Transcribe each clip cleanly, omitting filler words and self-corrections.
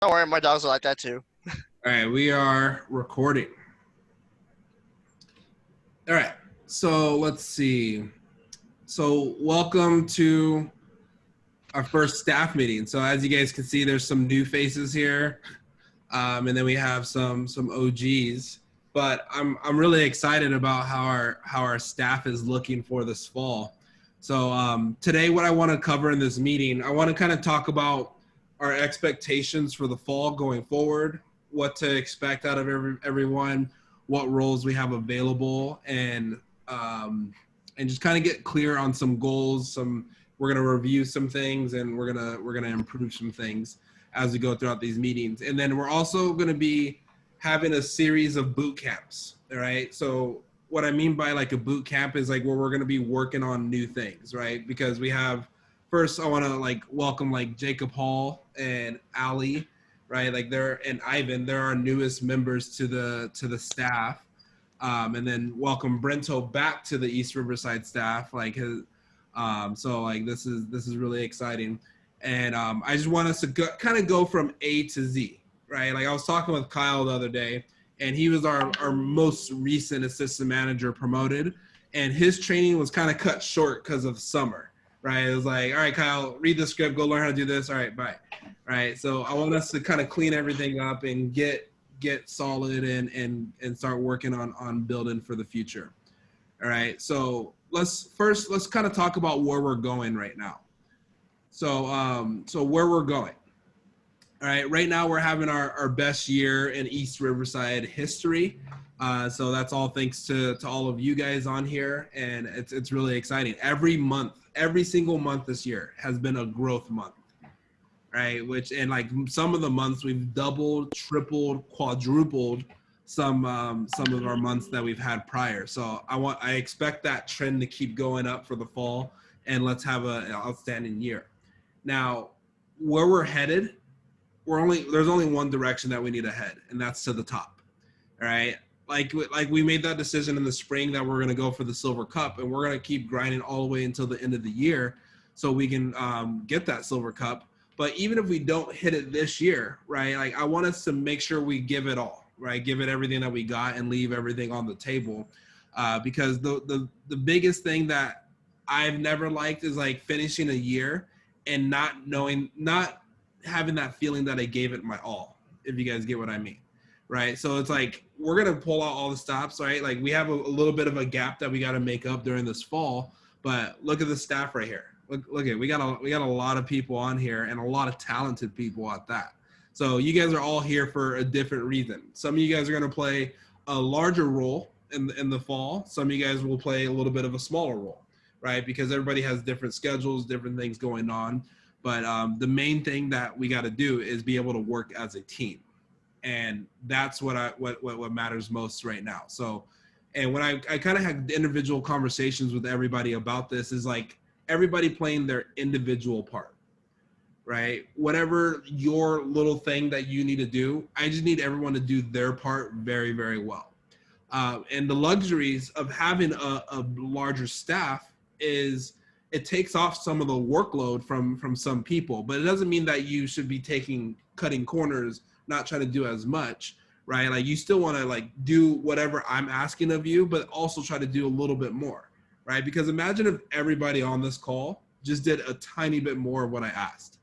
Don't worry, my dogs are like that too. All right, we are recording. All right, so let's see. So welcome to our first staff meeting. So as you guys can see, there's some new faces here, and then we have some OGs. But I'm really excited about how our staff is looking for this fall. So today, what I want to cover in this meeting, I want to kind of talk about our expectations for the fall going forward, what to expect out of everyone, what roles we have available, and just kind of get clear on some goals. We're gonna review some things, and we're gonna improve some things as we go throughout these meetings. And then we're also gonna be having a series of boot camps. All right. So what I mean by like a boot camp is like where we're gonna be working on new things, right? Because we have first I want to like welcome like Jacob Hall and Ali, right? Like and Ivan, they're our newest members to the staff. And then welcome Brento back to the East Riverside staff. Like so like this is really exciting. And I just want us to kind of go from A to Z, right? Like I was talking with Kyle the other day, and he was our most recent assistant manager promoted, and his training was kind of cut short because of summer, right? It was like, all right, Kyle, read the script, go learn how to do this. All right, bye. Right. So I want us to kind of clean everything up and get solid and start working on building for the future. All right. So let's kind of talk about where we're going right now. So where we're going. All right. Right now we're having our best year in East Riverside history. So that's all thanks to all of you guys on here, and it's really exciting. Every single month this year has been a growth month, right? And like some of the months we've doubled, tripled, quadrupled some of our months that we've had prior. So I expect that trend to keep going up for the fall, and let's have an outstanding year. Now, where we're headed, there's only one direction that we need to head, and that's to the top. All right. Like we made that decision in the spring that we're going to go for the Silver Cup, and we're going to keep grinding all the way until the end of the year so we can get that Silver Cup. But even if we don't hit it this year, right, like I want us to make sure we give it all, right, give it everything that we got and leave everything on the table, because the biggest thing that I've never liked is like finishing a year and not having that feeling that I gave it my all, if you guys get what I mean. Right. So it's like we're going to pull out all the stops, right? Like we have a little bit of a gap that we got to make up during this fall. But look at the staff right here. Look at we got a lot of people on here, and a lot of talented people at that. So you guys are all here for a different reason. Some of you guys are going to play a larger role in the fall. Some of you guys will play a little bit of a smaller role, right? Because everybody has different schedules, different things going on. But the main thing that we got to do is be able to work as a team. And that's what matters most right now. So, and when I kind of had individual conversations with everybody about this, is like everybody playing their individual part, right? Whatever your little thing that you need to do, I just need everyone to do their part very, very well. And the luxuries of having a larger staff is it takes off some of the workload from some people, but it doesn't mean that you should be cutting corners, not trying to do as much, right? Like you still want to like do whatever I'm asking of you, but also try to do a little bit more, right? Because imagine if everybody on this call just did a tiny bit more of what I asked,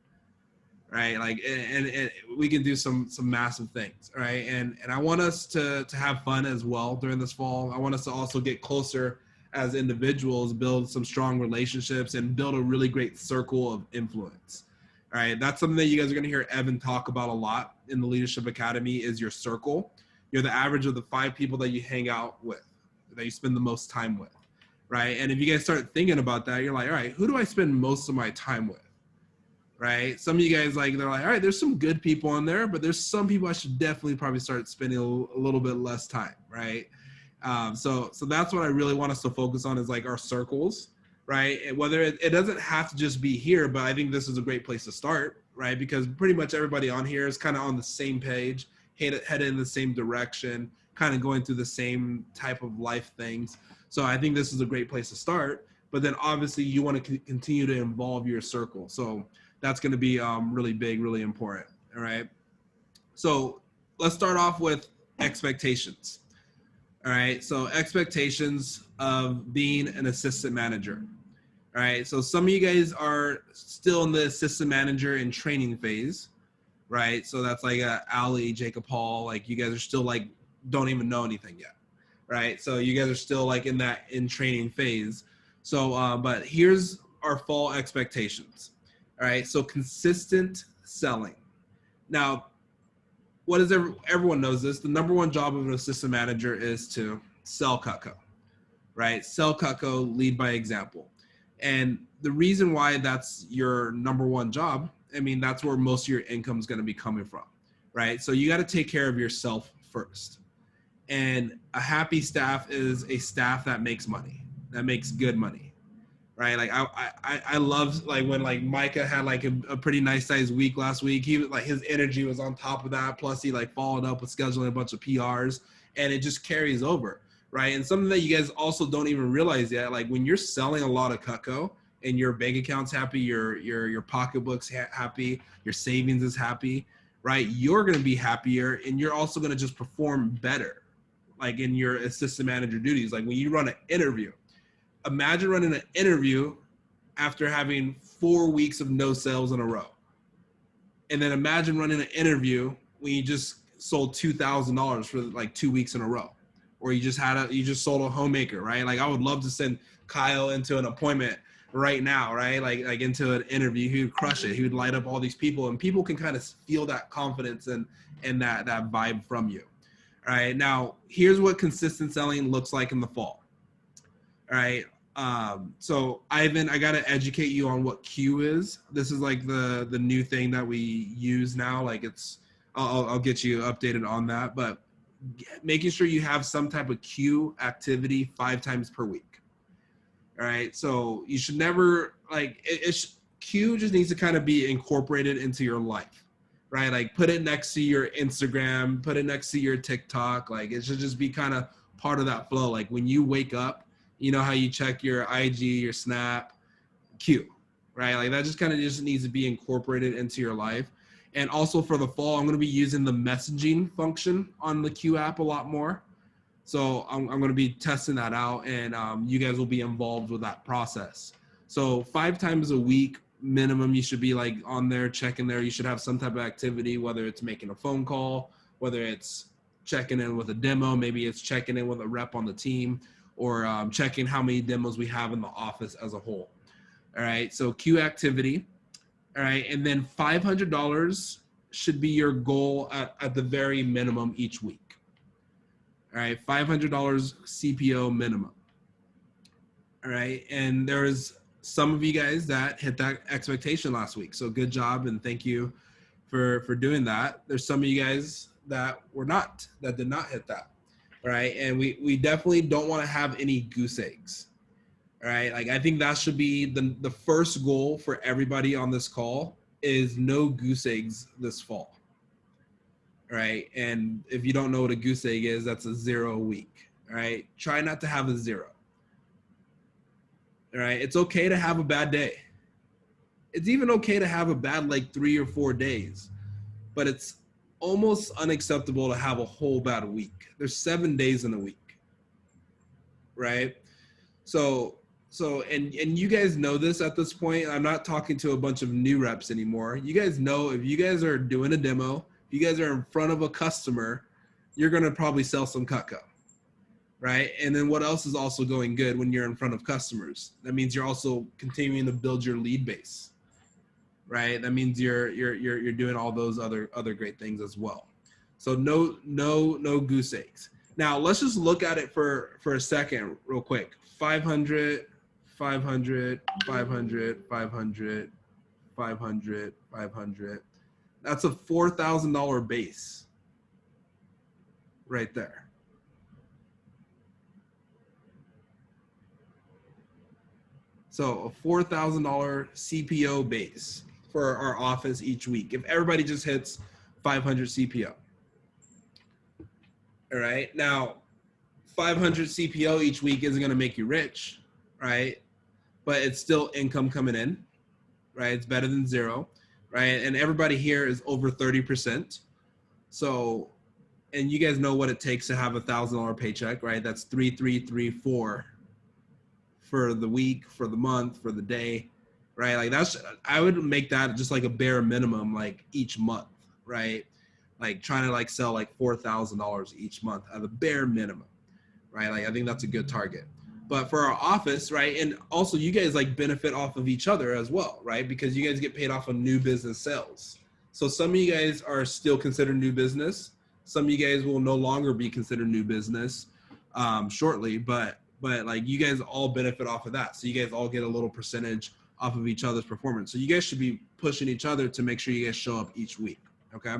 right? Like, and we can do some massive things, right? And I want us to have fun as well during this fall. I want us to also get closer as individuals, build some strong relationships, and build a really great circle of influence. All right, that's something that you guys are going to hear Evan talk about a lot in the Leadership Academy is your circle. You're the average of the 5 people that you hang out with, that you spend the most time with, right? And if you guys start thinking about that, you're like, all right, who do I spend most of my time with, right? Some of you guys, like, they're like, all right, there's some good people on there, but there's some people I should definitely probably start spending a little bit less time, right? So that's what I really want us to focus on is like our circles, right? And whether it doesn't have to just be here, but I think this is a great place to start, right? Because pretty much everybody on here is kind of on the same page, headed in the same direction, kind of going through the same type of life things. So I think this is a great place to start. But then obviously you want to continue to involve your circle. So that's going to be really big, really important. All right. So let's start off with expectations. All right. So expectations of being an assistant manager. All right. So some of you guys are still in the assistant manager and training phase, right? So that's like Ali, Jacob Paul, like you guys are still like don't even know anything yet, right? So you guys are still like in training phase. So, but here's our fall expectations. All right. So consistent selling. Now, what is everyone knows this? The number one job of an assistant manager is to sell Cutco, right? Sell Cutco, lead by example. And the reason why that's your number one job, I mean, that's where most of your income is going to be coming from, right? So you got to take care of yourself first. And a happy staff is a staff that makes money, that makes good money, right? Like I love like when like Micah had like a pretty nice sized week last week. He was like his energy was on top of that. Plus he like followed up with scheduling a bunch of PRs, and it just carries over, right? And something that you guys also don't even realize yet, like when you're selling a lot of Cutco and your bank account's happy, your pocketbook's happy, your savings is happy, right? You're gonna be happier, and you're also gonna just perform better, like in your assistant manager duties. Like when you run an interview, imagine running an interview after having 4 weeks of no sales in a row. And then imagine running an interview when you just sold $2,000 for like 2 weeks in a row. Or you just sold a homemaker, right? Like I would love to send Kyle into an appointment right now, right? Like into an interview. He would crush it. He would light up all these people, and people can kind of feel that confidence and that vibe from you. All right. Now, here's what consistent selling looks like in the fall. All right. So Ivan, I got to educate you on what Q is. This is like the new thing that we use now. Like I'll get you updated on that, but making sure you have some type of Q activity 5 times per week. All right. So you should never like Q just needs to kind of be incorporated into your life, right? Like put it next to your Instagram, put it next to your TikTok. Like it should just be kind of part of that flow. Like when you wake up, you know how you check your IG, your Snap, Q, right? Like that just kind of just needs to be incorporated into your life. And also for the fall, I'm going to be using the messaging function on the Q app a lot more. So I'm going to be testing that out, and you guys will be involved with that process. So 5 times a week minimum, you should be like on there, checking there. You should have some type of activity, whether it's making a phone call, whether it's checking in with a demo, maybe it's checking in with a rep on the team, or checking how many demos we have in the office as a whole. All right, so Q activity. All right, and then $500 should be your goal at the very minimum each week. All right, $500 CPO minimum. All right, and there's some of you guys that hit that expectation last week, so good job and thank you for doing that. There's some of you guys that did not hit that. All right, and we definitely don't want to have any goose eggs. All right, like I think that should be the first goal for everybody on this call is no goose eggs this fall. All right, and if you don't know what a goose egg is, that's a 0 week. All right, try not to have a 0. All right, it's okay to have a bad day. It's even okay to have a bad like 3 or 4 days, but it's almost unacceptable to have a whole bad week. There's 7 days in a week, right? So and you guys know this at this point. I'm not talking to a bunch of new reps anymore. You guys know if you guys are doing a demo, if you guys are in front of a customer, you're going to probably sell some Cutco, right? And then what else is also going good when you're in front of customers? That means you're also continuing to build your lead base, right? That means you're doing all those other great things as well. So no goose eggs. Now let's just look at it for a second real quick. 500, 500, 500, 500, 500, 500. That's a $4,000 base right there. So a $4,000 CPO base for our office each week. If everybody just hits 500 CPO. All right. Now, 500 CPO each week isn't going to make you rich, right? But it's still income coming in, right? It's better than 0, right? And everybody here is over 30%. So, and you guys know what it takes to have $1,000 paycheck, right? That's 3,334 for the week, for the month, for the day, right? Like I would make that just like a bare minimum, like each month, right? Like trying to like sell like $4,000 each month at the bare minimum, right? Like I think that's a good target. But for our office, right? And also you guys like benefit off of each other as well, right? Because you guys get paid off of new business sales. So some of you guys are still considered new business. Some of you guys will no longer be considered new business shortly, but like you guys all benefit off of that. So you guys all get a little percentage off of each other's performance. So you guys should be pushing each other to make sure you guys show up each week. Okay.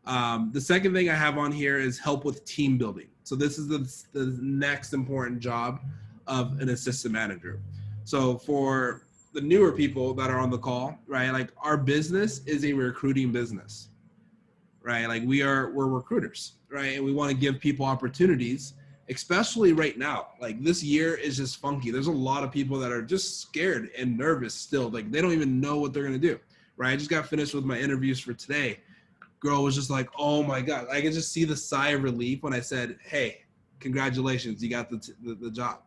The second thing I have on here is help with team building. So this is the next important job of an assistant manager. So for the newer people that are on the call, right? Like our business is a recruiting business, right? Like we're recruiters, right? And we want to give people opportunities, especially right now. Like this year is just funky. There's a lot of people that are just scared and nervous still. Like they don't even know what they're going to do, right? I just got finished with my interviews for today. Girl was just like, oh my God. I could just see the sigh of relief when I said, hey, congratulations, you got the job,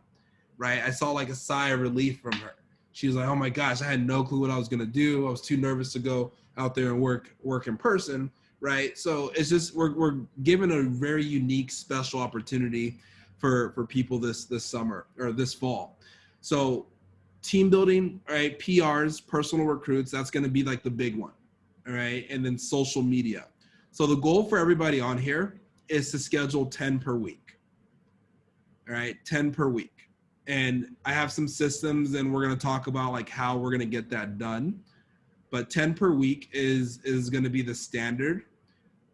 right? I saw like a sigh of relief from her. She was like, oh my gosh, I had no clue what I was going to do. I was too nervous to go out there and work in person, right? So it's just, we're given a very unique, special opportunity for people this summer or this fall. So team building, right? PRs, personal recruits, that's going to be like the big one. All right. And then social media. So the goal for everybody on here is to schedule 10 per week. All right. 10 per week. And I have some systems and we're going to talk about like how we're going to get that done. But 10 per week is going to be the standard.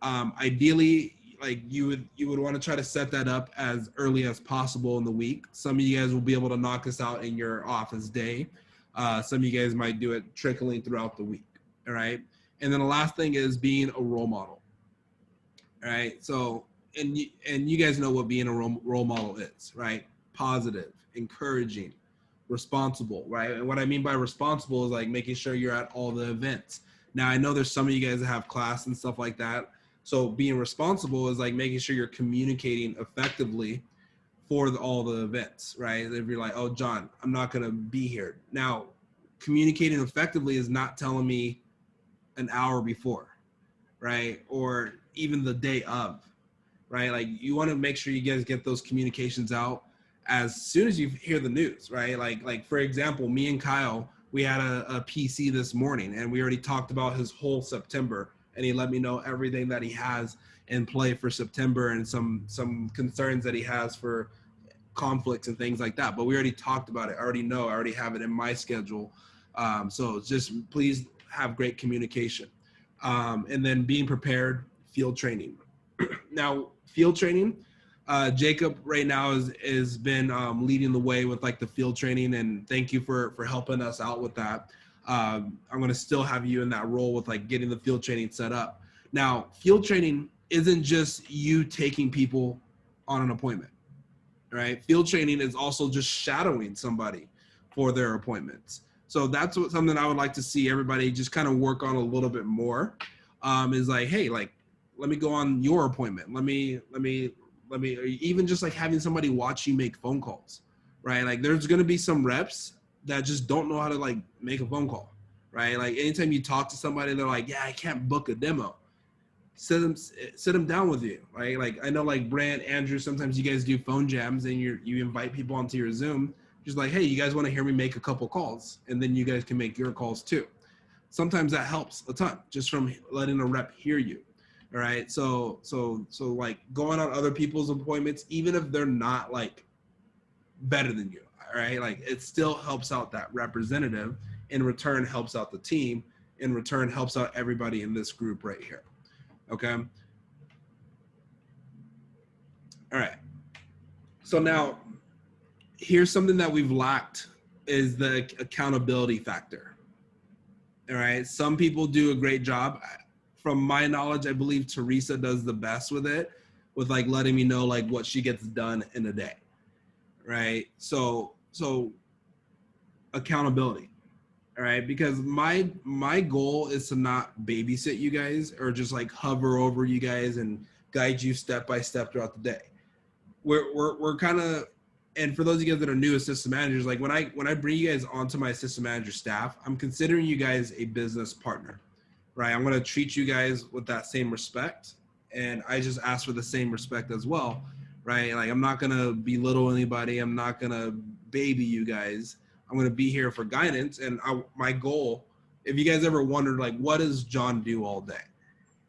Ideally, like you would want to try to set that up as early as possible in the week. Some of you guys will be able to knock this out in your office day. Some of you guys might do it trickling throughout the week. All right. And then the last thing is being a role model. All right. So, and you guys know what being a role model is, right? Positive, encouraging, responsible, right? And what I mean by responsible is like making sure you're at all the events. Now, I know there's some of you guys that have class and stuff like that. So being responsible is like making sure you're communicating effectively for all the events, right? If you're like, oh, John, I'm not going to be here. Now, communicating effectively is not telling me an hour before, right? Or even the day of, right? Like you want to make sure you guys get those communications out as soon as you hear the news, right? Like for example, me and Kyle, we had a PC this morning and we already talked about his whole September and he let me know everything that he has in play for September and some concerns that he has for conflicts and things like that. But we already talked about it. I already have it in my schedule. So just please have great communication. And then being prepared, field training. Now, field training, Jacob right now has been leading the way with like the field training, and thank you for helping us out with that. I'm going to still have you in that role with like getting the field training set up. Now, field training isn't just you taking people on an appointment, right? Field training is also just shadowing somebody for their appointments. So that's something I would like to see everybody just kind of work on a little bit more. Is like, hey, like, let me go on your appointment. Let me, even just like having somebody watch you make phone calls, right? Like there's going to be some reps that just don't know how to like make a phone call, right? Like anytime you talk to somebody, they're like, yeah, I can't book a demo. Sit them down with you, right? Like I know like Brant, Andrew, sometimes you guys do phone jams and you invite people onto your Zoom. Just like, hey, you guys want to hear me make a couple calls, and then you guys can make your calls too. Sometimes that helps a ton just from letting a rep hear you. All right. So like going on other people's appointments, even if they're not like better than you, all right, like it still helps out that representative. In return, helps out the team. In return, helps out everybody in this group right here. Okay. All right. So now here's something that we've lacked is the accountability factor. All right. Some people do a great job. From my knowledge, I believe Teresa does the best with it, with like letting me know like what she gets done in a day. Right. So accountability. All right, because my goal is to not babysit you guys or just like hover over you guys and guide you step by step throughout the day. We're kind of, and for those of you guys that are new assistant managers, like when I bring you guys onto my assistant manager staff, I'm considering you guys a business partner, right? I'm going to treat you guys with that same respect, and I just ask for the same respect as well, right? Like I'm not going to belittle anybody. I'm not going to baby you guys. I'm going to be here for guidance, and my goal, if you guys ever wondered, like, what does John do all day?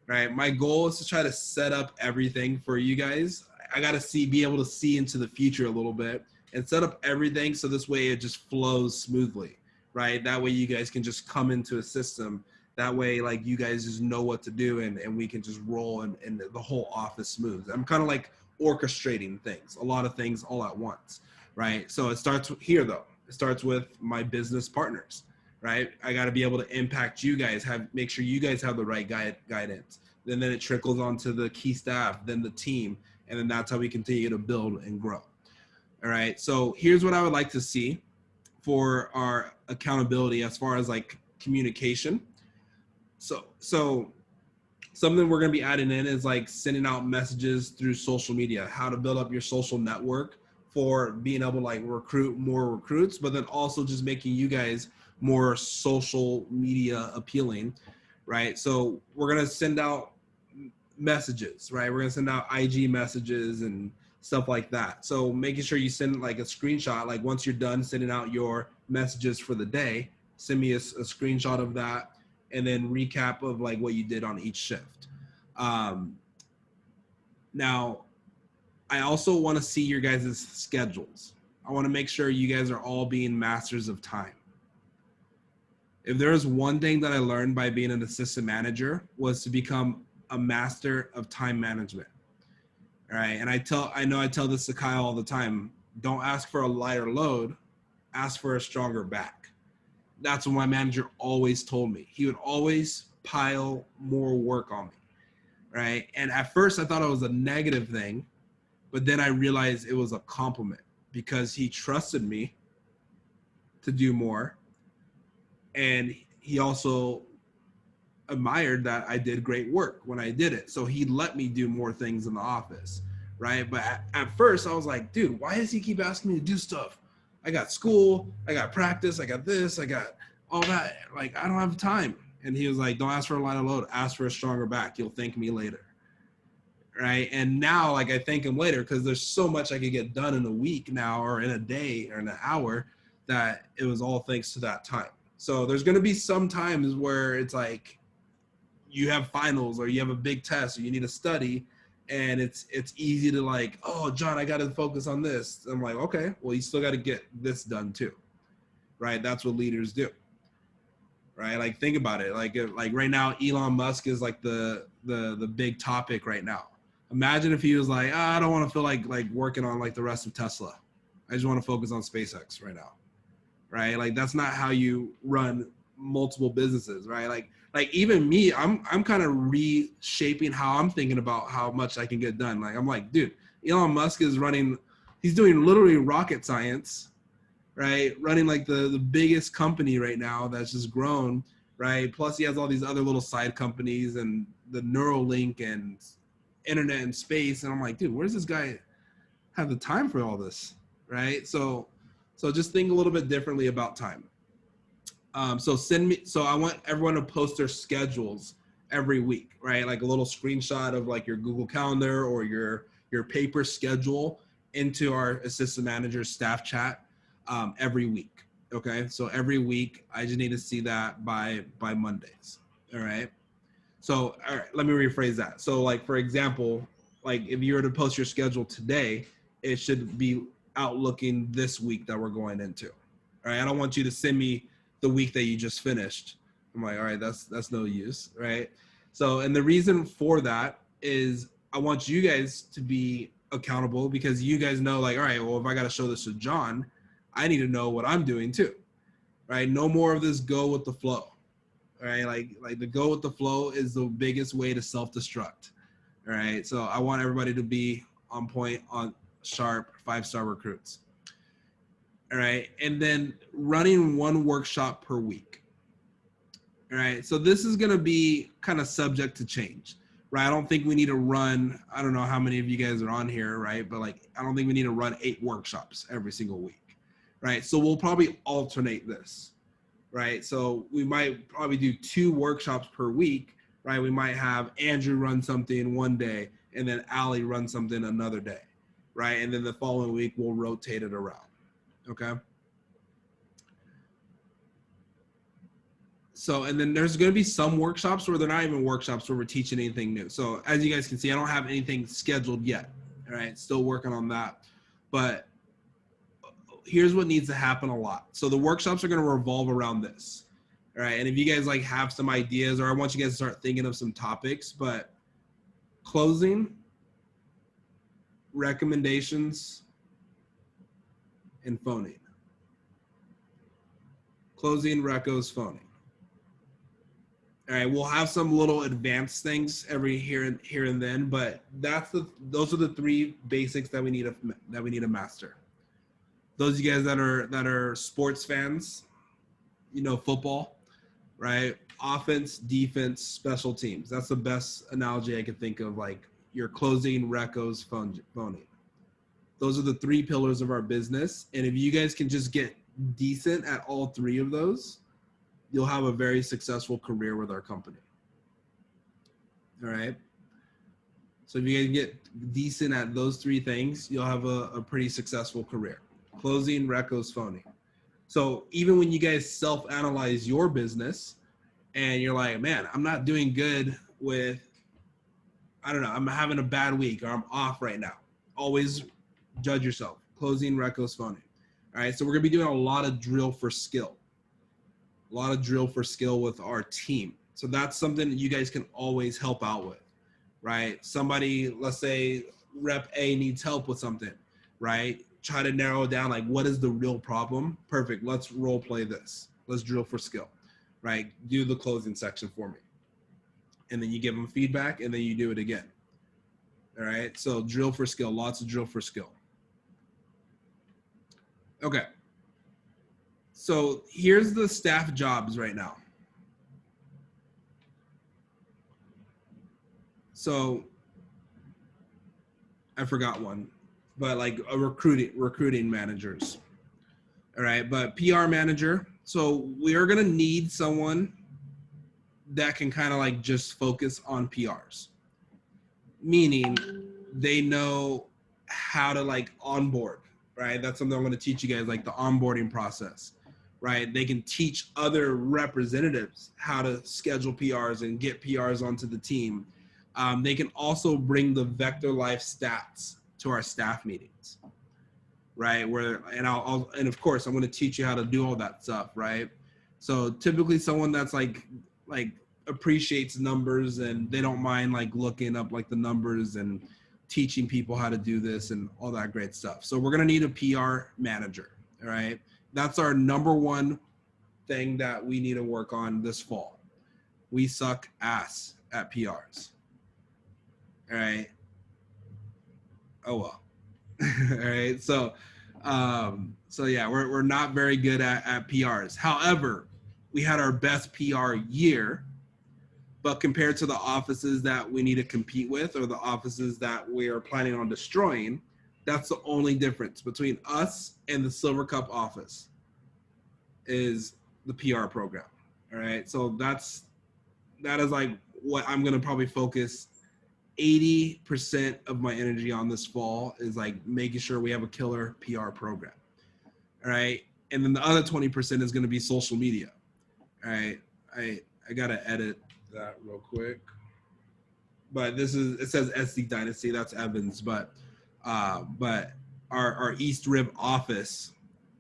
Right? My goal is to try to set up everything for you guys. I got to be able to see into the future a little bit and set up everything so this way it just flows smoothly, right? That way you guys can just come into a system. That way, like, you guys just know what to do, and we can just roll and the whole office moves. I'm kind of like orchestrating things, a lot of things all at once, right? So it starts here, though. It starts with my business partners, right? I got to be able to impact you guys, make sure you guys have the right guidance. And then it trickles onto the key staff, then the team, and then that's how we continue to build and grow. All right. So here's what I would like to see for our accountability as far as like communication. So something we're going to be adding in is like sending out messages through social media, how to build up your social network for being able to like recruit more recruits, but then also just making you guys more social media appealing, right? So we're going to send out messages, right? We're going to send out IG messages and stuff like that. So making sure you send like a screenshot, like once you're done sending out your messages for the day, send me a screenshot of that, and then recap of like what you did on each shift. Now, I also want to see your guys' schedules. I want to make sure you guys are all being masters of time. If there's one thing that I learned by being an assistant manager was to become a master of time management. All right. And I tell this to Kyle all the time. Don't ask for a lighter load, ask for a stronger back. That's what my manager always told me. He would always pile more work on me. Right. And at first I thought it was a negative thing, but then I realized it was a compliment because he trusted me to do more. And he also admired that I did great work when I did it. So he let me do more things in the office, right? But at first I was like, dude, why does he keep asking me to do stuff? I got school, I got practice, I got this, I got all that. Like, I don't have time. And he was like, don't ask for a lighter load, ask for a stronger back. You'll thank me later. Right. And now, like, I thank him later because there's so much I could get done in a week now or in a day or in an hour that it was all thanks to that time. So there's going to be some times where it's like you have finals or you have a big test or you need to study and it's easy to like, oh, John, I got to focus on this. I'm like, okay, well, you still got to get this done too. Right. That's what leaders do. Right. Like, think about it. Like right now, Elon Musk is like the big topic right now. Imagine if he was like, I don't want to feel like working on like the rest of Tesla. I just want to focus on SpaceX right now. Right. Like, that's not how you run multiple businesses. Right. Like even me, I'm kind of reshaping how I'm thinking about how much I can get done. Like, I'm like, dude, Elon Musk is he's doing literally rocket science, right? Running like the biggest company right now that's just grown, right? Plus he has all these other little side companies and the Neuralink and internet and space. And I'm like, dude, where's this guy have the time for all this, right? So just think a little bit differently about time. So I want everyone to post their schedules every week, right? Like a little screenshot of like your Google Calendar or your paper schedule into our assistant manager staff chat every week. Okay. So every week I just need to see that by Mondays. All right. So, all right, let me rephrase that. So like, for example, like if you were to post your schedule today, it should be outlooking this week that we're going into. All right. I don't want you to send me the week that you just finished. I'm like, all right, that's no use. Right. So, and the reason for that is I want you guys to be accountable because you guys know like, all right, well, if I got to show this to John, I need to know what I'm doing too. Right. No more of this go with the flow. Right. Like the go with the flow is the biggest way to self-destruct. All right. So I want everybody to be on point, on sharp, 5-star recruits. All right. And then running one workshop per week. All right. So this is going to be kind of subject to change, right? I don't think we need to run, I don't know how many of you guys are on here, right? But like, I don't think we need to run 8 workshops every single week, right? So we'll probably alternate this, right? So we might probably do 2 workshops per week, right? We might have Andrew run something one day and then Allie run something another day, right? And then the following week we'll rotate it around, okay? So, and then there's going to be some workshops where they're not even workshops where we're teaching anything new. So as you guys can see, I don't have anything scheduled yet, all right? Still working on that. But here's what needs to happen a lot. So the workshops are going to revolve around this, all right? And if you guys like have some ideas, or I want you guys to start thinking of some topics, but closing, recommendations, and phoning. Closing, recos, phoning. All right, we'll have some little advanced things every here and then, but those are the 3 basics that we need to master. Those of you guys that are sports fans, you know, football, right? Offense, defense, special teams. That's the best analogy I could think of. Like your closing, recos, phoning. Those are the 3 pillars of our business, and if you guys can just get decent at all 3 of those, you'll have a very successful career with our company. All right. So if you guys get decent at those 3 things, you'll have a pretty successful career. Closing, recos, phoning. So even when you guys self-analyze your business and you're like, man, I'm not doing good with, I don't know, I'm having a bad week or I'm off right now. Always judge yourself. Closing, recos, phoning. All right. So we're going to be doing a lot of drill for skill. A lot of drill for skill with our team. So that's something that you guys can always help out with, right? Somebody, let's say rep A needs help with something, right? Try to narrow down like what is the real problem. Perfect. Let's role play this. Let's drill for skill, right? Do the closing section for me. And then you give them feedback and then you do it again. All right. So drill for skill, lots of drill for skill. Okay. So here's the staff jobs right now. So I forgot one, but like a recruiting managers. All right, but PR manager. So we are gonna need someone that can kind of like just focus on PRs, meaning they know how to like onboard, right? That's something I'm gonna teach you guys, like the onboarding process. Right? They can teach other representatives how to schedule PRs and get PRs onto the team. They can also bring the Vector Life stats to our staff meetings, right? And of course, I'm going to teach you how to do all that stuff, right? So typically someone that's like appreciates numbers and they don't mind like looking up like the numbers and teaching people how to do this and all that great stuff. So we're going to need a PR manager, all right? That's our number 1 thing that we need to work on this fall. We suck ass at PRs. All right. Oh well. All right. So yeah, we're not very good at PRs. However, we had our best PR year, but compared to the offices that we need to compete with or the offices that we are planning on destroying, that's the only difference between us and the Silver Cup office is the PR program. All right. So that is like what I'm going to probably focus 80% of my energy on this fall is like making sure we have a killer PR program. All right. And then the other 20% is going to be social media. All right. I got to edit that real quick. But it says SD Dynasty. That's Evans. But our East Rib office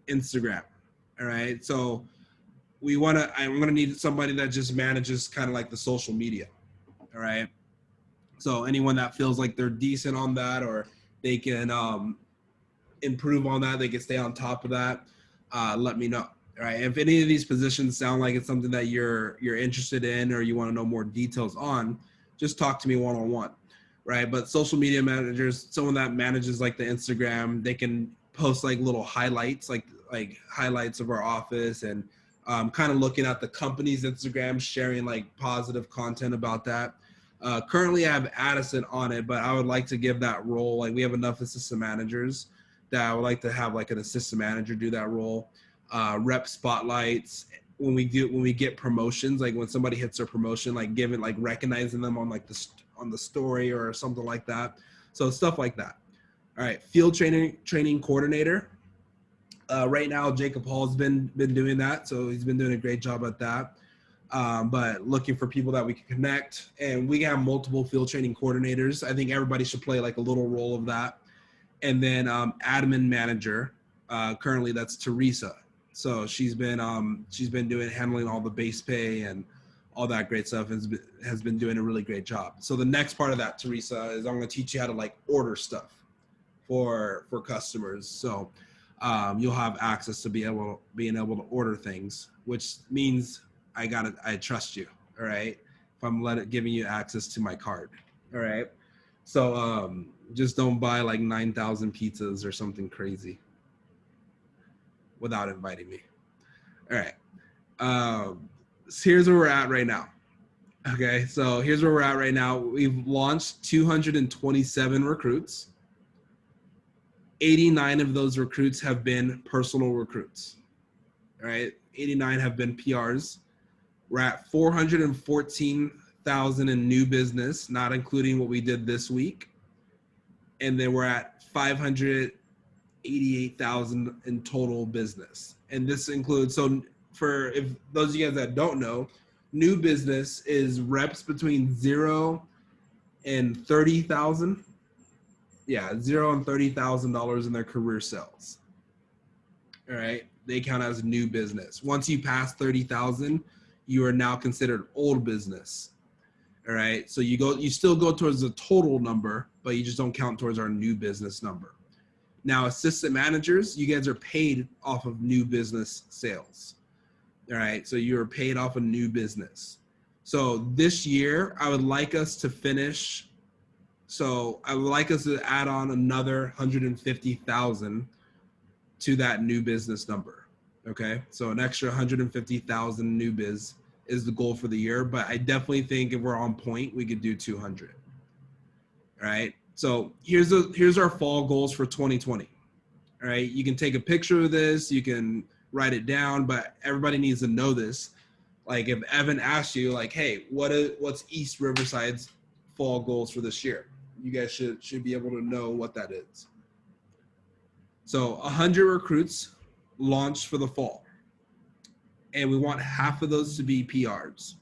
Instagram. All right. So I'm going to need somebody that just manages kind of like the social media. All right. So anyone that feels like they're decent on that or they can improve on that, they can stay on top of that, let me know. All right. If any of these positions sound like it's something that you're interested in or you want to know more details on, just talk to me one-on-one. Right. But social media managers, someone that manages like the Instagram, they can post like little highlights, like highlights of our office and kind of looking at the company's Instagram, sharing like positive content about that. Currently, I have Addison on it, but I would like to give that role. Like we have enough assistant managers that I would like to have like an assistant manager do that role. Rep spotlights when we get promotions, like when somebody hits their promotion, like giving like recognizing them on like on the story or something like that. So stuff like that. All right, field training coordinator. Right now, Jacob Hall's been doing that, so he's been doing a great job at that. But looking for people that we can connect, and we have multiple field training coordinators. I think everybody should play like a little role of that. And then admin manager. Currently, that's Teresa. So she's been handling all the base pay and all that great stuff, and has been doing a really great job. So the next part of that, Teresa, is I'm going to teach you how to like order stuff for customers. So you'll have access to being able to order things, which means I trust you. All right. If I'm giving you access to my card. All right. So just don't buy like 9,000 pizzas or something crazy without inviting me. All right. So here's where we're at right now. Okay. So here's where we're at right now. We've launched 227 recruits. 89 of those recruits have been personal recruits. All right. 89 have been PRs. We're at 414,000 in new business, not including what we did this week. And then we're at 588,000 in total business. And this includes, so for if those of you guys that don't know, new business is reps between 0 and 30,000. Yeah, $0 and $30,000 in their career sales. All right, they count as new business. Once you pass 30,000, you are now considered old business. All right, so you still go towards the total number, but you just don't count towards our new business number. Now, assistant managers, you guys are paid off of new business sales. All right, so you are paid off of new business. So this year, I would like us to finish. So I would like us to add on another 150,000 to that new business number. Okay, so an extra 150,000 new biz is the goal for the year, but I definitely think if we're on point, we could do 200. All right, so here's our fall goals for 2020. All right, you can take a picture of this, you can write it down, but everybody needs to know this. Like if Evan asked you, like, hey, what's East Riverside's fall goals for this year? You guys should be able to know what that is. So 100 recruits launched for the fall. And we want half of those to be PRs.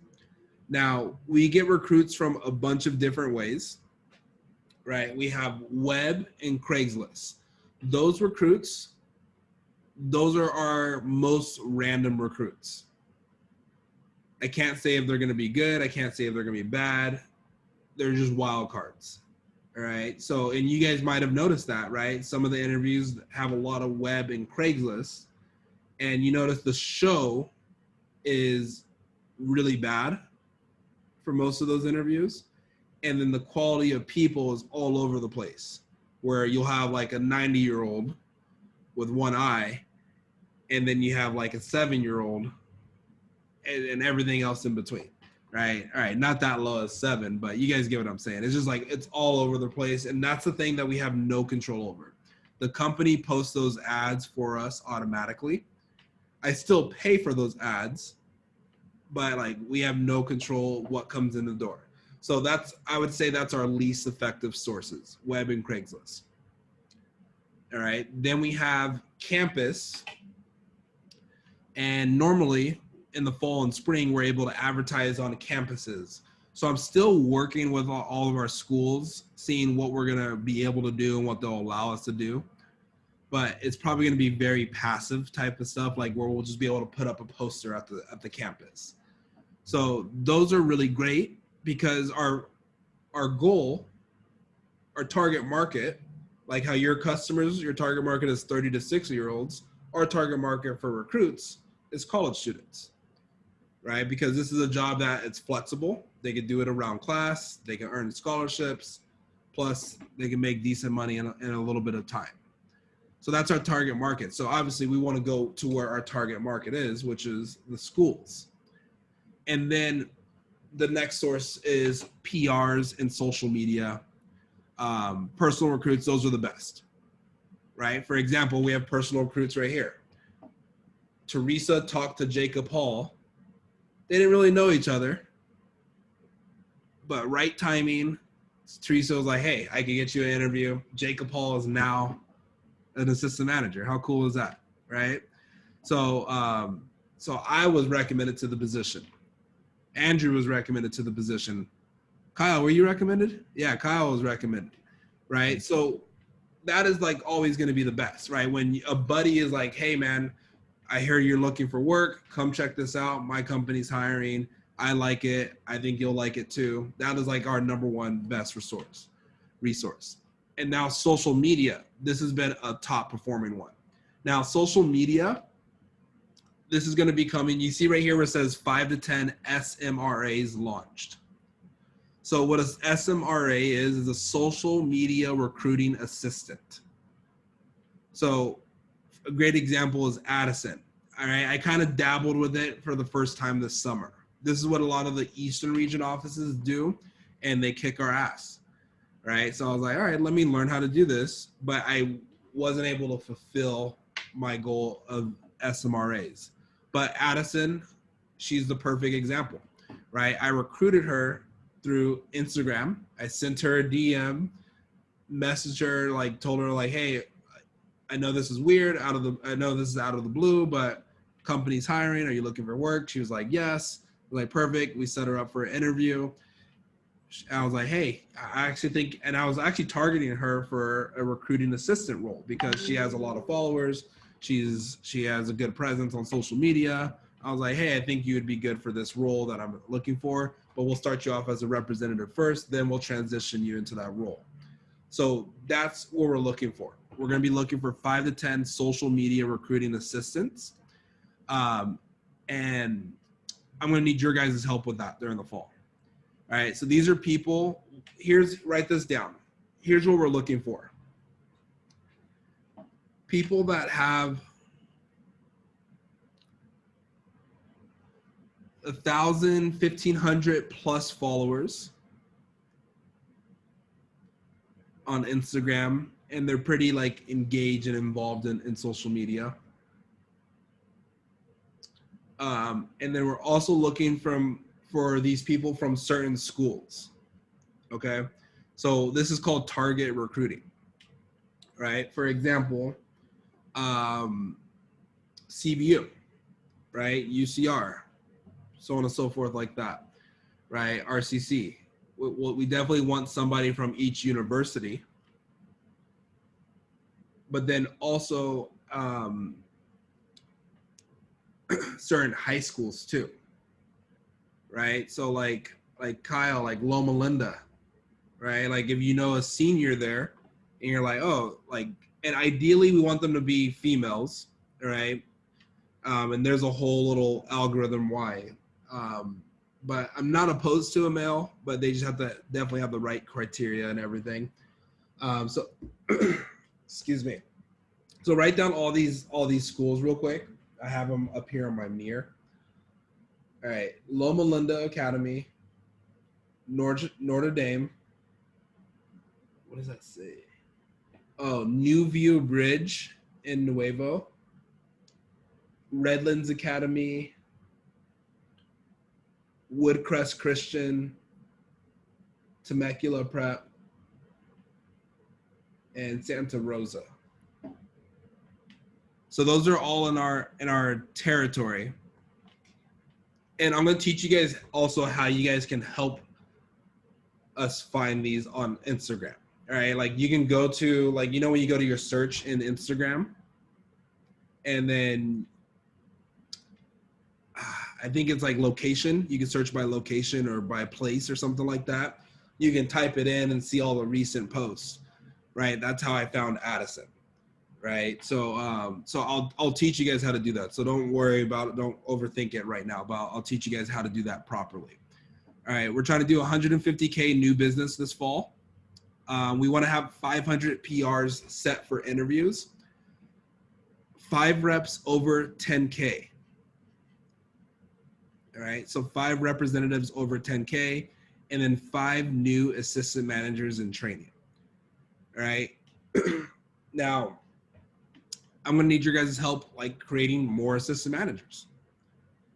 Now, we get recruits from a bunch of different ways, right? We have web and Craigslist. Those recruits, those are our most random recruits. I can't say if they're going to be good. I can't say if they're going to be bad. They're just wild cards. All right. So, and you guys might have noticed that, right? Some of the interviews have a lot of web and Craigslist, and you notice the show is really bad for most of those interviews. And then the quality of people is all over the place, where you'll have like a 90-year-old with one eye, and then you have like a 7-year-old and everything else in between. Right. All right. Not that low as 7, but you guys get what I'm saying. It's just like, it's all over the place. And that's the thing that we have no control over. The company posts those ads for us automatically. I still pay for those ads, but like we have no control what comes in the door. So I would say that's our least effective sources, web and Craigslist. All right. Then we have campus. And normally, in the fall and spring, we're able to advertise on campuses. So I'm still working with all of our schools, seeing what we're going to be able to do and what they'll allow us to do. But it's probably going to be very passive type of stuff, like where we'll just be able to put up a poster at the campus. So those are really great because our goal, our target market, like how your customers, your target market is 30 to 60-year-olds, our target market for recruits is college students. Right? Because this is a job that it's flexible. They can do it around class. They can earn scholarships. Plus, they can make decent money in a little bit of time. So that's our target market. So obviously we want to go to where our target market is, which is the schools. And then the next source is PRs and social media. Personal recruits, those are the best, right? For example, we have personal recruits right here. Teresa talked to Jacob Hall. They didn't really know each other, but right timing, Teresa was like, hey, I can get you an interview. Jacob Hall is now an assistant manager. How cool is that, right? So I was recommended to the position. Andrew was recommended to the position. Kyle, were you recommended? Yeah, Kyle was recommended, right? So that is like always going to be the best, right? When a buddy is like, hey, man, I hear you're looking for work. Come check this out. My company's hiring. I like it. I think you'll like it too. That is like our number one best resource. And now social media. This has been a top performing one. Now social media, this is going to be coming. You see right here where it says 5 to 10 SMRAs launched. So what an SMRA is a social media recruiting assistant. So a great example is Addison. All right, I kind of dabbled with it for the first time this summer. This is what a lot of the Eastern region offices do, and they kick our ass, right? So I was like, all right, let me learn how to do this, but I wasn't able to fulfill my goal of SMRAs. But Addison, she's the perfect example, right? I recruited her through Instagram. I sent her a DM, messaged her, like told her like, hey, I know this is weird, I know this is out of the blue, but company's hiring. Are you looking for work? She was like, yes. I was like, perfect. We set her up for an interview. I was like, hey, I actually think, and I was actually targeting her for a recruiting assistant role because she has a lot of followers. She has a good presence on social media. I was like, hey, I think you would be good for this role that I'm looking for, but we'll start you off as a representative first, then we'll transition you into that role. So that's what we're looking for. We're going to be looking for 5 to 10 social media recruiting assistants. And I'm going to need your guys' help with that during the fall. All right. So these are people. Write this down. Here's what we're looking for. People that have 1,000, 1,500 plus followers on Instagram, and they're pretty like engaged and involved in social media. And then we're also looking for these people from certain schools. Okay. So this is called target recruiting, right? For example, CBU, right? UCR, so on and so forth like that, right? RCC. We definitely want somebody from each university, but then also certain high schools too, right? So like Kyle, like Loma Linda, right? Like if you know a senior there and you're like, oh, like, and ideally we want them to be females, right? And there's a whole little algorithm why. But I'm not opposed to a male, but they just have to definitely have the right criteria and everything. So excuse me. So write down all these schools real quick. I have them up here on my mirror. All right, Loma Linda Academy, Notre Dame. What does that say? Oh, New View Bridge in Nuevo. Redlands Academy, Woodcrest Christian, Temecula Prep, and Santa Rosa. So those are all in our territory. And I'm going to teach you guys also how you guys can help us find these on Instagram. All right, like you can go to, like, you know, when you go to your search in Instagram, and then I think it's like location. You can search by location or by place or something like that. You can type it in and see all the recent posts, right? That's how I found Addison, right? So I'll teach you guys how to do that. So don't worry about it. Don't overthink it right now, but I'll teach you guys how to do that properly. All right, we're trying to do 150K new business this fall. We want to have 500 PRs set for interviews. 5 reps over 10K. All right, so 5 representatives over 10K, and then 5 new assistant managers in training. All right. Now, I'm gonna need your guys' help, like creating more assistant managers.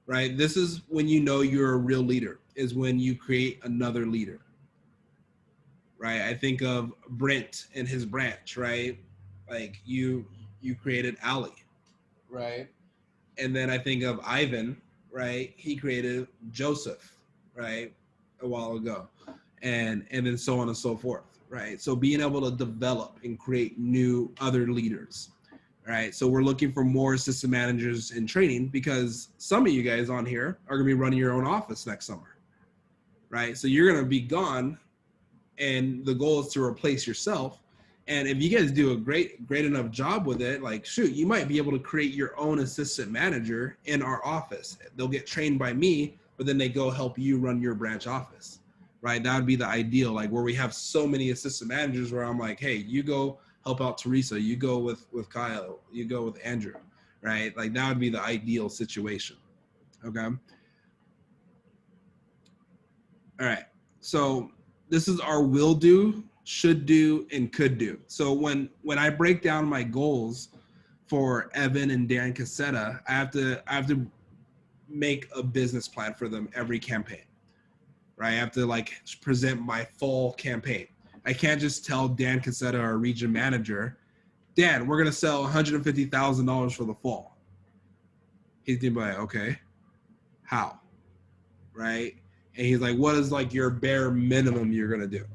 Right. This is when you know you're a real leader. Is when you create another leader. Right. I think of Brent and his branch. Right. Like you created Ali. Right. And then I think of Ivan. Right. He created Joseph. Right. A while ago, and then so on and so forth. Right. So being able to develop and create new other leaders. Right. So we're looking for more assistant managers in training because some of you guys on here are going to be running your own office next summer. Right. So you're going to be gone, and the goal is to replace yourself. And if you guys do a great enough job with it, like, shoot, you might be able to create your own assistant manager in our office. They'll get trained by me, but then they go help you run your branch office. Right. That would be the ideal, like where we have so many assistant managers where I'm like, hey, you go help out Teresa, you go with Kyle, you go with Andrew, right? Like that would be the ideal situation. Okay. All right. So this is our will do, should do, and could do. So when I break down my goals for Evan and Dan Cassetta, I have to make a business plan for them every campaign. Right? I have to like present my fall campaign. I can't just tell Dan Cassetta, our region manager, Dan, we're gonna sell $150,000 for the fall. He's gonna be like, okay, how? Right? And he's like, what is like your bare minimum you're gonna do?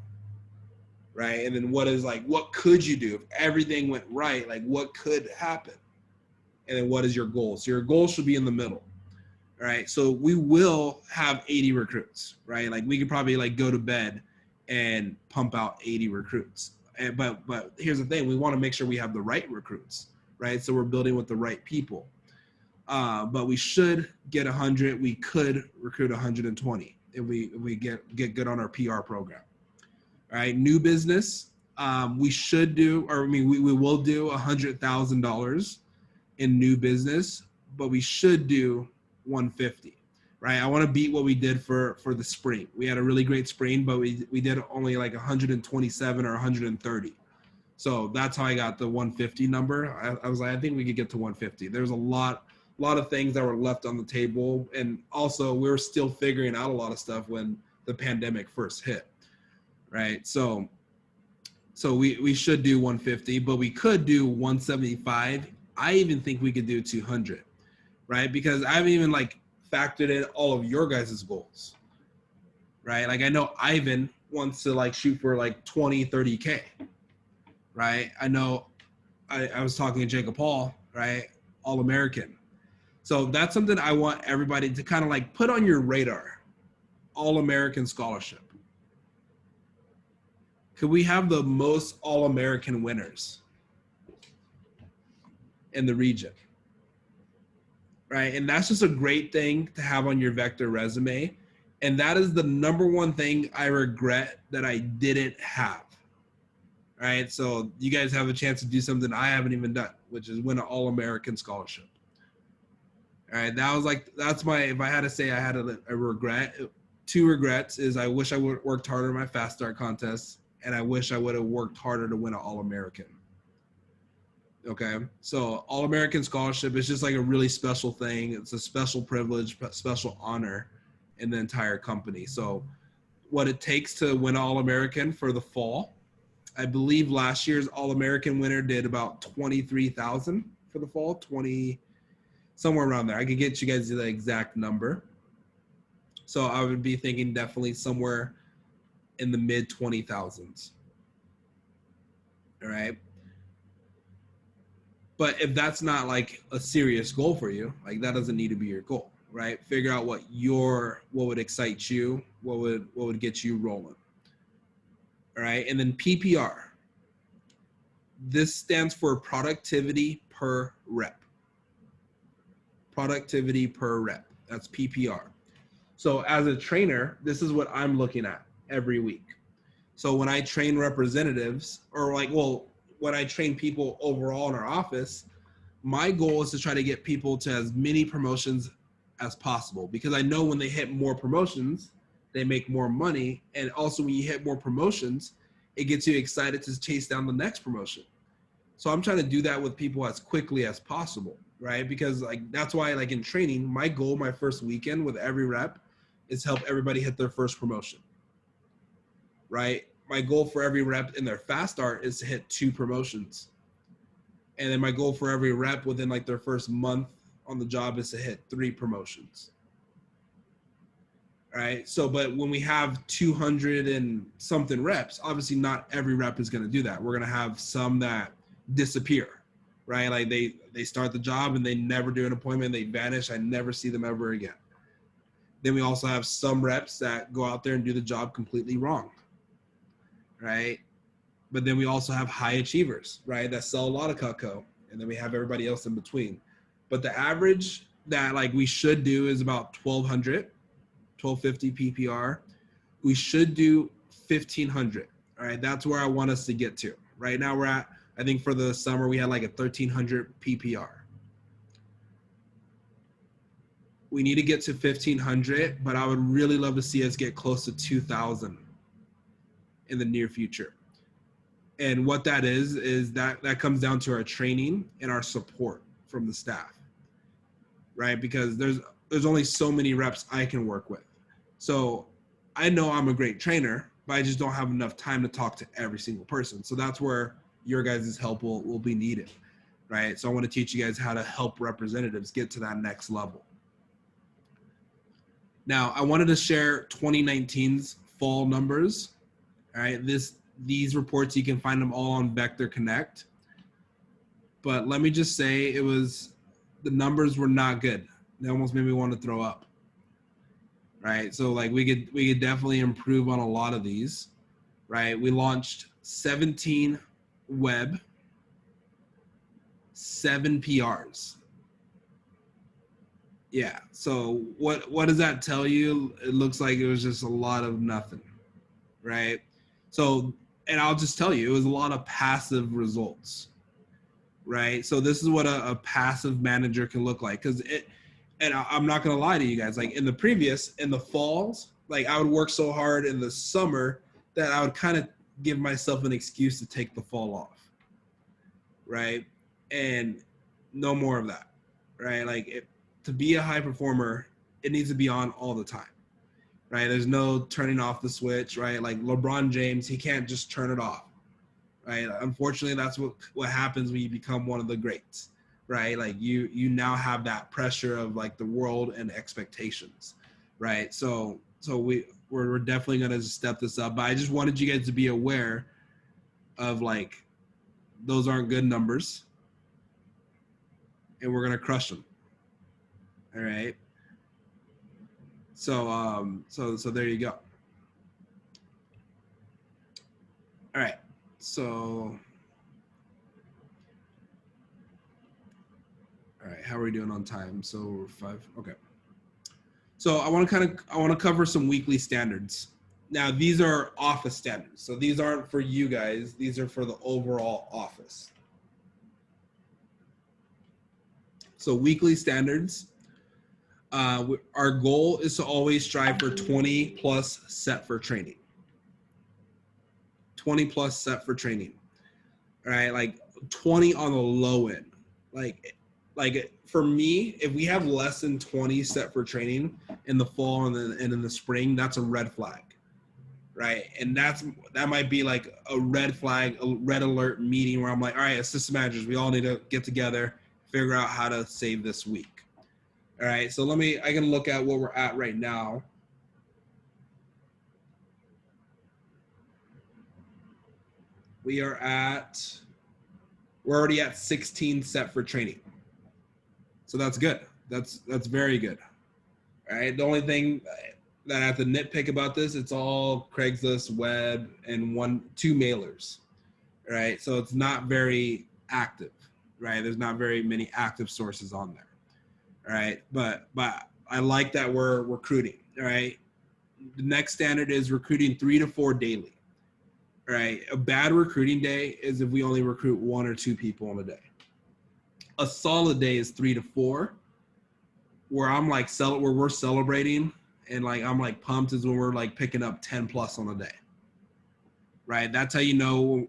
Right? And then what could you do if everything went right? Like what could happen? And then what is your goal? So your goal should be in the middle. Right. So we will have 80 recruits, right? Like we could probably like go to bed and pump out 80 recruits. But here's the thing. We want to make sure we have the right recruits, right? So we're building with the right people. But we should get 100. We could recruit 120 if we get good on our PR program. All right. New business. We should do, or I mean, we will do $100,000 in new business, but we should do 150, right? I want to beat what we did for the spring. We had a really great spring, but we did only like 127 or 130. So that's how I got the 150 number. I was like, I think we could get to 150. There's a lot of things that were left on the table. And also we were still figuring out a lot of stuff when the pandemic first hit, right? So we should do 150, but we could do 175. I even think we could do 200. Right? Because I haven't even like factored in all of your guys' goals, right? Like I know Ivan wants to like shoot for like 20, 30K, right? I know I was talking to Jacob Paul, right? All-American. So that's something I want everybody to kind of like put on your radar. All-American scholarship. Could we have the most All-American winners in the region? Right. And that's just a great thing to have on your Vector resume. And that is the number one thing I regret that I didn't have. Right. So you guys have a chance to do something I haven't even done, which is win an All-American scholarship. All right. That's my, if I had to say I had a regret, 2 regrets is I wish I would have worked harder in my fast start contest, and I wish I would have worked harder to win an All-American. Okay, so All-American scholarship is just like a really special thing. It's a special privilege, special honor in the entire company. So what it takes to win All-American for the fall, I believe last year's All-American winner did about 23,000 for the fall, 20, somewhere around there. I could get you guys the exact number. So I would be thinking definitely somewhere in the mid 20,000s. All right. But if that's not like a serious goal for you, like that doesn't need to be your goal, right? Figure out what would excite you, what would get you rolling. All right. And then PPR. This stands for productivity per rep. Productivity per rep. That's PPR. So as a trainer, this is what I'm looking at every week. So when I train representatives, or like, well, when I train people overall in our office, my goal is to try to get people to as many promotions as possible, because I know when they hit more promotions, they make more money. And also when you hit more promotions, it gets you excited to chase down the next promotion. So I'm trying to do that with people as quickly as possible, right? Because like that's why, like in training, my goal, my first weekend with every rep is help everybody hit their first promotion, right? My goal for every rep in their fast start is to hit 2 promotions. And then my goal for every rep within like their first month on the job is to hit 3 promotions. Right. So, but when we have 200 and something reps, obviously not every rep is going to do that. We're going to have some that disappear, right? Like they start the job and they never do an appointment. They vanish. I never see them ever again. Then we also have some reps that go out there and do the job completely wrong, right? But then we also have high achievers, right, that sell a lot of Cutco, and then we have everybody else in between. But the average that like we should do is about 1200, 1250 PPR. We should do 1500. All right, that's where I want us to get to. Right now we're at, I think for the summer we had like a 1300 PPR. We need to get to 1500, but I would really love to see us get close to 2000 in the near future. And what that is that comes down to our training and our support from the staff, right? Because there's only so many reps I can work with. So I know I'm a great trainer, but I just don't have enough time to talk to every single person. So that's where your guys' help will be needed, right? So I want to teach you guys how to help representatives get to that next level. Now, I wanted to share 2019's fall numbers, all right? These reports, you can find them all on Vector Connect. But let me just say the numbers were not good. They almost made me want to throw up. Right? So like we could definitely improve on a lot of these, right? We launched 17 web, 7 PRs. Yeah. So what does that tell you? It looks like it was just a lot of nothing, right? So, and I'll just tell you, it was a lot of passive results, right? So this is what a passive manager can look like. And I'm not going to lie to you guys, like in the falls, like I would work so hard in the summer that I would kind of give myself an excuse to take the fall off, right? And no more of that, right? Like to be a high performer, it needs to be on all the time. Right? There's no turning off the switch, right? Like LeBron James, he can't just turn it off, right? Unfortunately, that's what happens when you become one of the greats, right? Like you now have that pressure of like the world and expectations, right? So we're definitely gonna step this up. But I just wanted you guys to be aware of like those aren't good numbers, and we're gonna crush them. All right. So so there you go. All right. So all right, how are we doing on time? So we're 5. Okay. So I want to cover some weekly standards. Now these are office standards. So these aren't for you guys. These are for the overall office. So weekly standards. Our goal is to always strive for 20 plus set for training. 20 plus set for training. All right, like 20 on the low end. Like for me, if we have less than 20 set for training in the fall and in the spring, that's a red flag, right? And that might be like a red flag, a red alert meeting where I'm like, all right, assistant managers, we all need to get together, figure out how to save this week. All right, so I can look at where we're at right now. We're already at 16 set for training. So that's good. That's very good. All right. The only thing that I have to nitpick about this, it's all Craigslist, web, and 2 mailers. Right. So it's not very active. Right. There's not very many active sources on there. All right. But I like that we're recruiting. All right. The next standard is recruiting 3 to 4 daily. All right. A bad recruiting day is if we only recruit 1 or 2 people on a day. A solid day is 3 to 4. Where I'm like where we're celebrating and like I'm like pumped is when we're like picking up 10 plus on a day. Right? That's how you know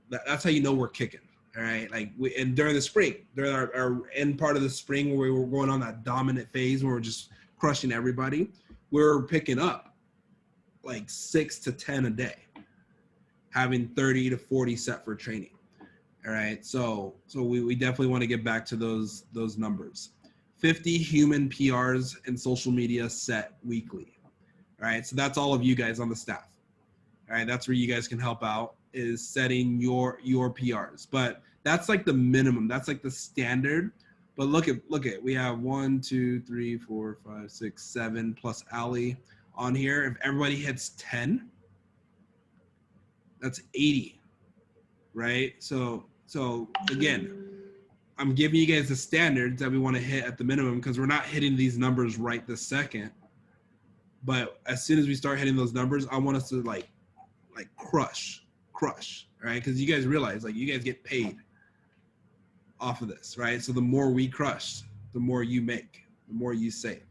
that's how you know we're kicking. All right. Like and during the spring, during our end part of the spring where we were going on that dominant phase where we're just crushing everybody, we're picking up like 6 to 10 a day, having 30 to 40 set for training. All right. So we definitely want to get back to those numbers. 50 human PRs and social media set weekly. All right. So that's all of you guys on the staff. All right. That's where you guys can help out, is setting your PRs. But that's like the minimum. That's like the standard. But look at we have 1, 2, 3, 4, 5, 6, 7 plus Ali on here. If everybody hits 10, that's 80. Right? So again, I'm giving you guys the standards that we want to hit at the minimum, because we're not hitting these numbers right this second. But as soon as we start hitting those numbers, I want us to like crush, right? Because you guys realize like you guys get paid off of this, right? So the more we crush, the more you make, the more you save.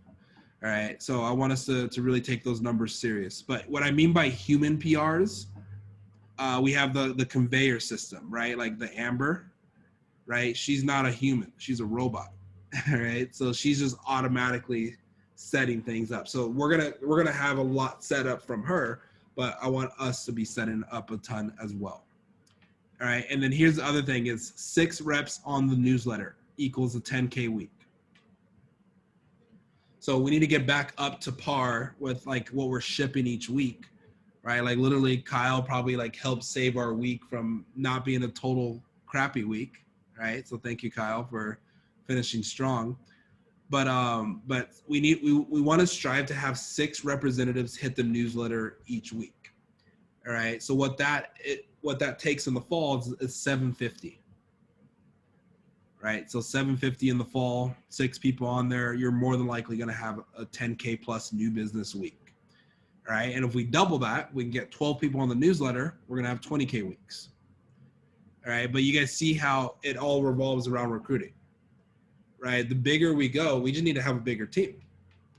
All right. So I want us to really take those numbers serious. But what I mean by human PRs, we have the conveyor system, right? Like the Amber, right? She's not a human. She's a robot, right? So she's just automatically setting things up. So we're gonna have a lot set up from her, but I want us to be setting up a ton as well. All right. And then here's the other thing is 6 reps on the newsletter equals a 10K week. So we need to get back up to par with like what we're shipping each week, right? Like literally Kyle probably like helped save our week from not being a total crappy week, right? So thank you, Kyle, for finishing strong. But we want to strive to have 6 representatives hit the newsletter each week. All right. So what that takes in the fall is 750. Right. So 750 in the fall, 6 people on there, you're more than likely going to have a 10K plus new business week. All right. And if we double that, we can get 12 people on the newsletter, we're going to have 20K weeks. All right. But you guys see how it all revolves around recruiting, right? The bigger we go, we just need to have a bigger team,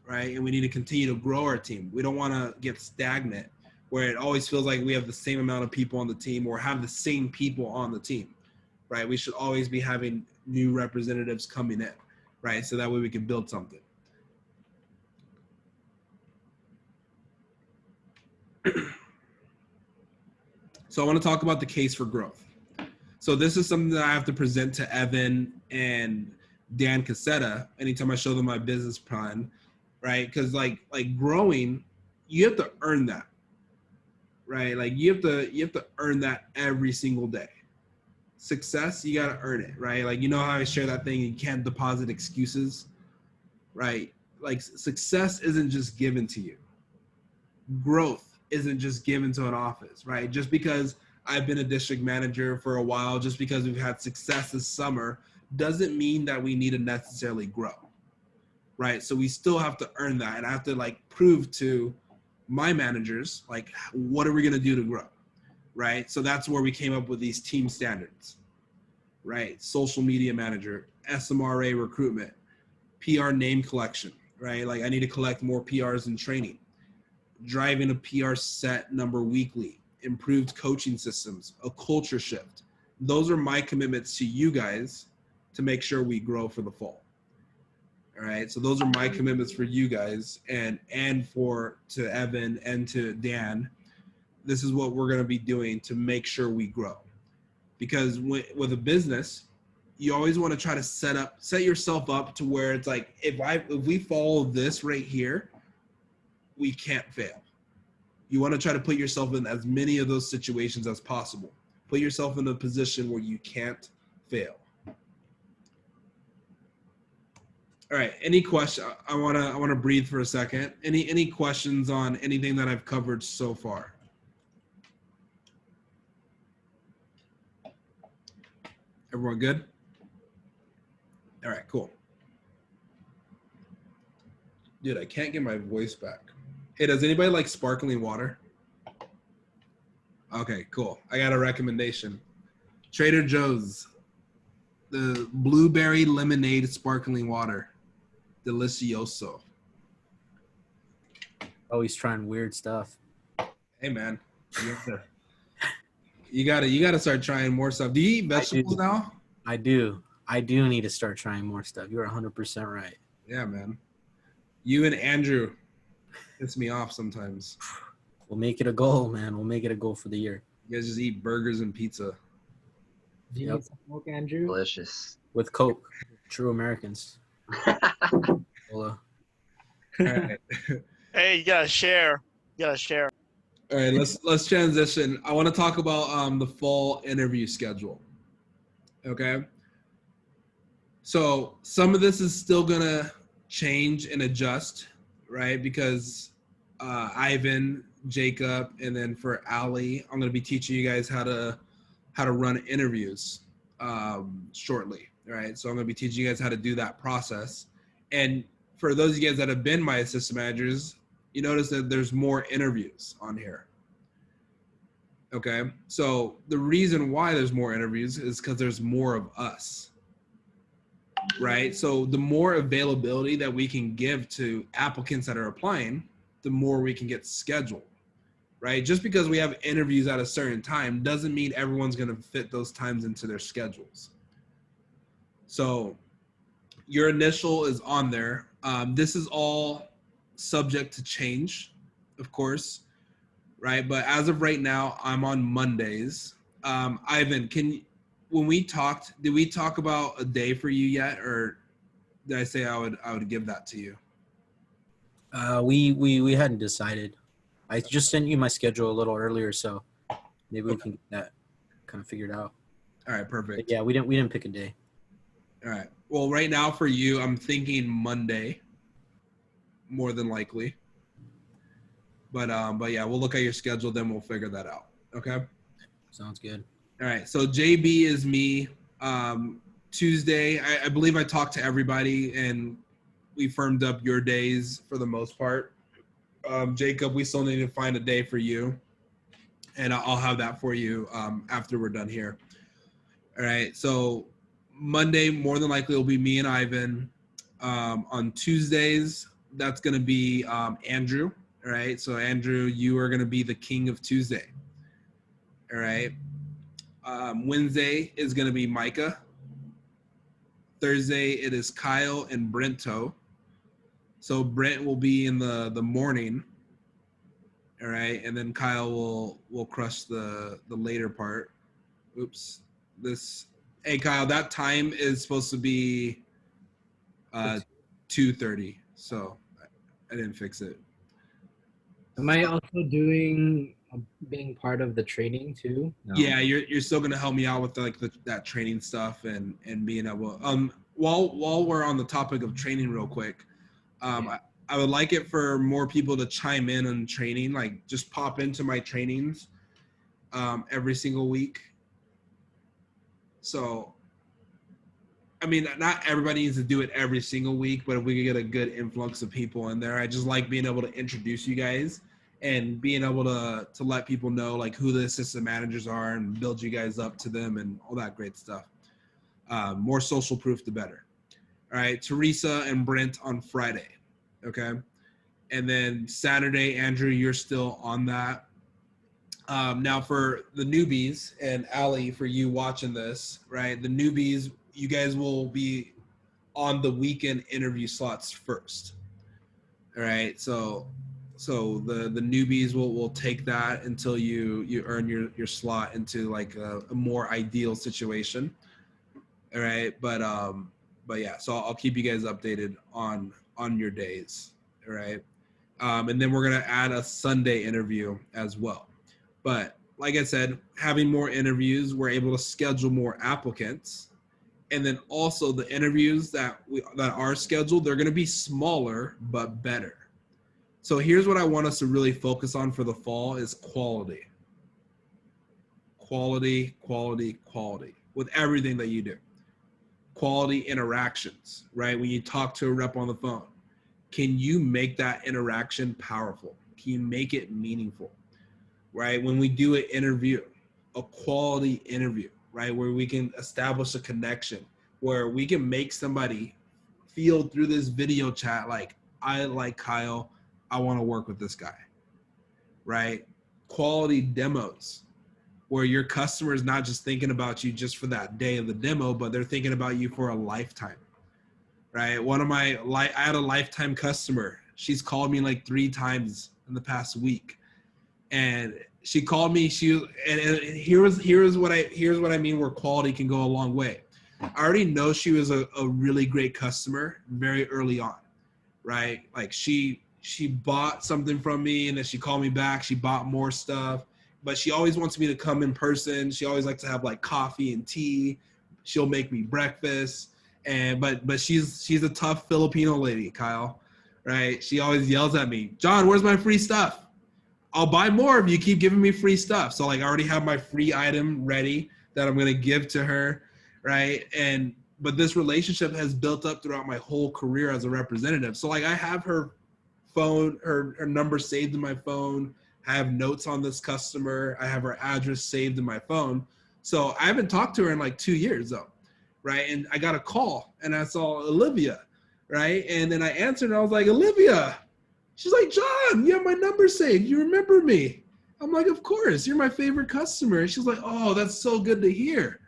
right? And we need to continue to grow our team. We don't want to get stagnant where it always feels like we have the same amount of people on the team or have the same people on the team, right? We should always be having new representatives coming in, right? So that way we can build something. So I want to talk about the case for growth. So this is something that I have to present to Evan and Dan Cassetta anytime I show them my business plan, right? Because like growing, you have to earn that, right? Like you have to earn that every single day. Success, you got to earn it, right? Like, you know how I share that thing, you can't deposit excuses, right? Like success isn't just given to you. Growth isn't just given to an office, right? Just because I've been a district manager for a while, just because we've had success this summer, doesn't mean that we need to necessarily grow, right? So we still have to earn that. And I have to like prove to my managers, like, what are we going to do to grow, right? So that's where we came up with these team standards, right? Social media manager, SMRA recruitment, PR name collection, right? Like I need to collect more PRs in training, driving a PR set number weekly, improved coaching systems, a culture shift. Those are my commitments to you guys to make sure we grow for the fall. All right. So those are my commitments for you guys and to Evan and to Dan. This is what we're going to be doing to make sure we grow. Because with a business, you always want to try to set yourself up to where it's like, if we follow this right here, we can't fail. You want to try to put yourself in as many of those situations as possible. Put yourself in a position where you can't fail. All right. Any question? I want to breathe for a second. Any questions on anything that I've covered so far? Everyone good? All right, cool. Dude, I can't get my voice back. Hey, does anybody like sparkling water? Okay, cool. I got a recommendation. Trader Joe's. the blueberry lemonade sparkling water. Delicioso. Oh, he's trying weird stuff. Hey man, you gotta start trying more stuff. Do you eat vegetables now? I do. I do need to start trying more stuff. You're 100% right. Yeah, man. You and Andrew piss me off sometimes. We'll make it a goal, man. We'll make it a goal for the year. You guys just eat burgers and pizza. Do you Yep. need some milk, Andrew? Delicious. With Coke. True Americans. Well, All right. Hey, you gotta share. You gotta share. All right, let's transition. I want to talk about the fall interview schedule. Okay. So some of this is still gonna change and adjust, right? Because Ivan, Jacob, and then for Ali, I'm gonna be teaching you guys how to run interviews shortly, right? So I'm gonna be teaching you guys how to do that process. And for those of you guys that have been my assistant managers, you notice that there's more interviews on here. Okay, so the reason why there's more interviews is because there's more of us, right? So the more availability that we can give to applicants that are applying, the more we can get scheduled, right? Just because we have interviews at a certain time doesn't mean everyone's going to fit those times into their schedules. So your initial is on there. This is all subject to change, of course, right? But as of right now, I'm on Mondays. Ivan, when we talked, did we talk about a day for you yet, or did I say I would give that to you? we hadn't decided. I just sent you my schedule a little earlier, so maybe we can get that kind of figured out. All right, perfect. But yeah, we didn't pick a day. All right. Well, right now for you, I'm thinking Monday, more than likely. But yeah, we'll look at your schedule, then we'll figure that out. Okay. Sounds good. All right. So JB is me. Tuesday, I believe I talked to everybody and we firmed up your days for the most part. Jacob, we still need to find a day for you, and I'll have that for you after we're done here. All right. So Monday, more than likely, will be me and Ivan. On Tuesdays, that's going to be Andrew. All right. So Andrew, you are going to be the king of Tuesday. All right. Wednesday is going to be Micah. Thursday, it is Kyle and Brento. So Brent will be in the morning. All right. And then Kyle will crush the later part. Oops. Hey, Kyle, that time is supposed to be 2:30. So I didn't fix it. Am I also being part of the training too? No. Yeah, you're still gonna help me out with that training stuff and being able. While we're on the topic of training, real quick, I would like it for more people to chime in on training. Like, just pop into my trainings every single week. So, I mean, not everybody needs to do it every single week, but if we could get a good influx of people in there, I just like being able to introduce you guys and being able to let people know like who the assistant managers are and build you guys up to them and all that great stuff. More social proof, the better. All right, Teresa and Brent on Friday, okay? And then Saturday, Andrew, you're still on that. Now for the newbies, and Ali, for you watching this, right? The newbies, you guys will be on the weekend interview slots first. All right, so the newbies will take that until you earn your slot into like a more ideal situation. All right, but yeah, so I'll keep you guys updated on your days. All right, and then we're gonna add a Sunday interview as well. But like I said, having more interviews, we're able to schedule more applicants. And then also the interviews that are scheduled, they're going to be smaller but better. So here's what I want us to really focus on for the fall is quality. Quality, quality, quality with everything that you do. Quality interactions, right? When you talk to a rep on the phone, can you make that interaction powerful? Can you make it meaningful? Right? When we do an interview, a quality interview, right? Where we can establish a connection. where we can make somebody feel through this video chat like, I like Kyle, I want to work with this guy, right? Quality demos where your customer is not just thinking about you just for that day of the demo, but they're thinking about you for a lifetime, right? I had a lifetime customer. She's called me like 3 times in the past week, and she called me. And here's what I mean where quality can go a long way. I already know she was a really great customer very early on, right? Like she bought something from me, and then she called me back. She bought more stuff, but she always wants me to come in person. She always likes to have like coffee and tea. She'll make me breakfast, but she's a tough Filipino lady, Kyle, right? She always yells at me, John, where's my free stuff? I'll buy more if you keep giving me free stuff. So like I already have my free item ready that I'm gonna give to her, right? But this relationship has built up throughout my whole career as a representative. So like I have her phone, her number saved in my phone. I have notes on this customer. I have her address saved in my phone. So I haven't talked to her in like 2 years though, right? And I got a call and I saw Olivia, right? And then I answered and I was like, Olivia. She's like, John, you have my number saved. You remember me? I'm like, of course. You're my favorite customer. And she's like, oh, that's so good to hear.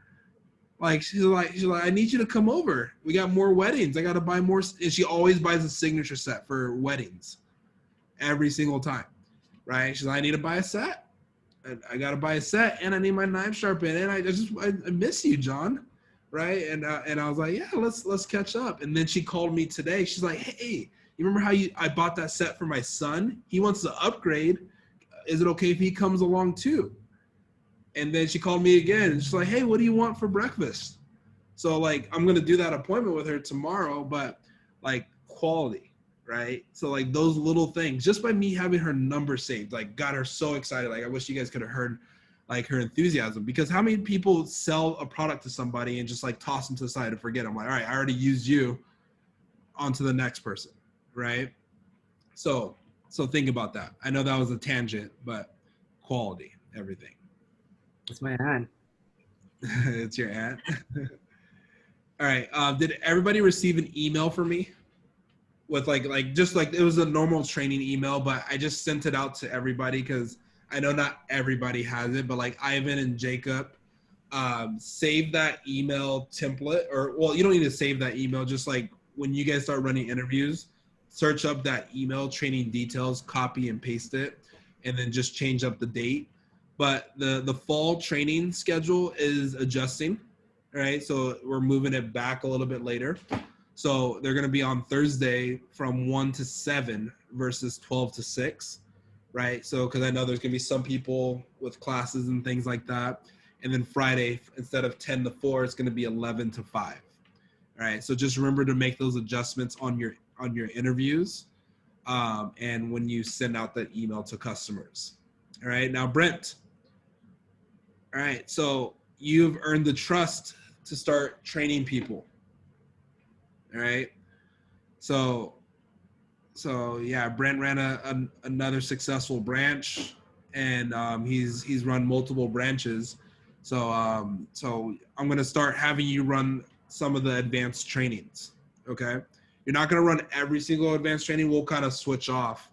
Like she's like, I need you to come over. We got more weddings. I got to buy more. And she always buys a signature set for weddings every single time, right? She's like, I need to buy a set. I got to buy a set, and I need my knife sharpened. And I miss you, John, right? And I was like, yeah, let's catch up. And then she called me today. She's like, hey, you remember how I bought that set for my son? He wants to upgrade. Is it okay if he comes along too? And then she called me again. And she's like, hey, what do you want for breakfast? So like, I'm going to do that appointment with her tomorrow, but like quality, right? So like those little things, just by me having her number saved, like got her so excited. Like I wish you guys could have heard like her enthusiasm, because how many people sell a product to somebody and just like toss them to the side and forget them? Like, all right, I already used you, on to the next person, right? So think about that. I know that was a tangent, but quality, everything. That's my aunt. It's your aunt. All right. Did everybody receive an email from me with just like it was a normal training email, but I just sent it out to everybody because I know not everybody has it, but like Ivan and Jacob, save that email template, or well, you don't need to save that email. Just like when you guys start running interviews, search up that email, training details, copy and paste it, and then just change up the date. But the fall training schedule is adjusting, right? So we're moving it back a little bit later. So they're going to be on Thursday from 1 to 7 versus 12 to 6, right? So because I know there's going to be some people with classes and things like that. And then Friday, instead of 10 to 4, it's going to be 11 to 5. All right. So just remember to make those adjustments on your interviews and when you send out that email to customers. All right. Now, Brent. All right. So you've earned the trust to start training people. All right. So yeah, Brent ran another successful branch, and he's run multiple branches. So I'm going to start having you run some of the advanced trainings. Okay. You're not going to run every single advanced training. We'll kind of switch off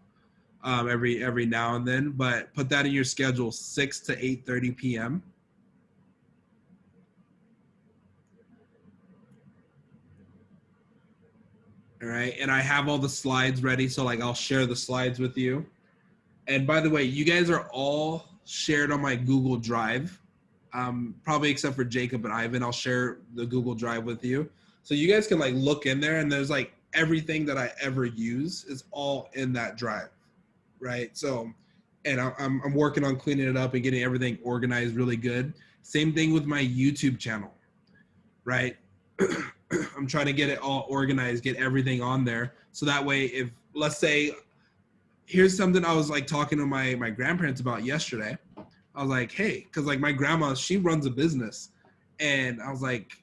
every now and then, but put that in your schedule, 6 to 8:30 p.m. All right. And I have all the slides ready. So like I'll share the slides with you. And by the way, you guys are all shared on my Google Drive. Probably except for Jacob and Ivan, I'll share the Google Drive with you. So you guys can like look in there, and there's like everything that I ever use is all in that drive, right? So, and I'm working on cleaning it up and getting everything organized really good. Same thing with my YouTube channel, right? I'm trying to get it all organized, get everything on there. So that way, if let's say, here's something I was like talking to my grandparents about yesterday. I was like, hey, cause like my grandma, she runs a business, and I was like,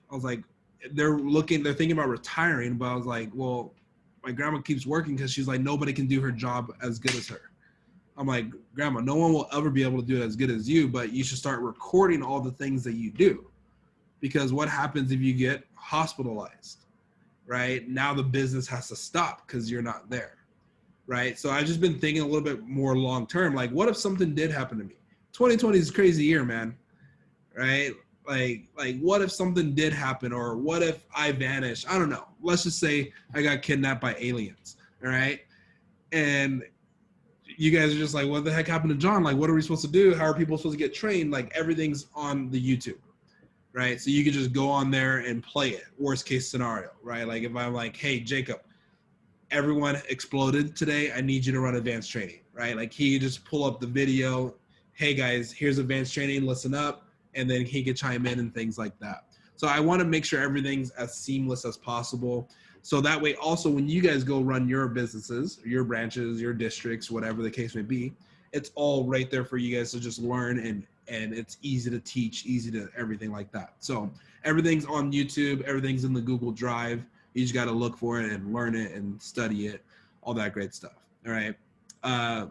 they're thinking about retiring, but I was like, well, my grandma keeps working because she's like, nobody can do her job as good as her. I'm like, Grandma, no one will ever be able to do it as good as you, but you should start recording all the things that you do, because what happens if you get hospitalized, right? Now the business has to stop because you're not there, right? So I've just been thinking a little bit more long term. Like, what if something did happen to me? 2020 is a crazy year, man, right? Like what if something did happen, or what if I vanished? I don't know. Let's just say I got kidnapped by aliens, all right? And you guys are just like, what the heck happened to John? Like, what are we supposed to do? How are people supposed to get trained? Like, everything's on the YouTube, right? So you can just go on there and play it. Worst case scenario, right? Like if I'm like, hey, Jacob, everyone exploded today. I need you to run advanced training, right? Like he could just pull up the video. Hey guys, here's advanced training. Listen up. And then he could chime in and things like that. So I want to make sure everything's as seamless as possible. So that way also when you guys go run your businesses, your branches, your districts, whatever the case may be, it's all right there for you guys to just learn, and it's easy to teach, easy to everything like that. So everything's on YouTube, everything's in the Google Drive. You just got to look for it and learn it and study it, all that great stuff. All right. All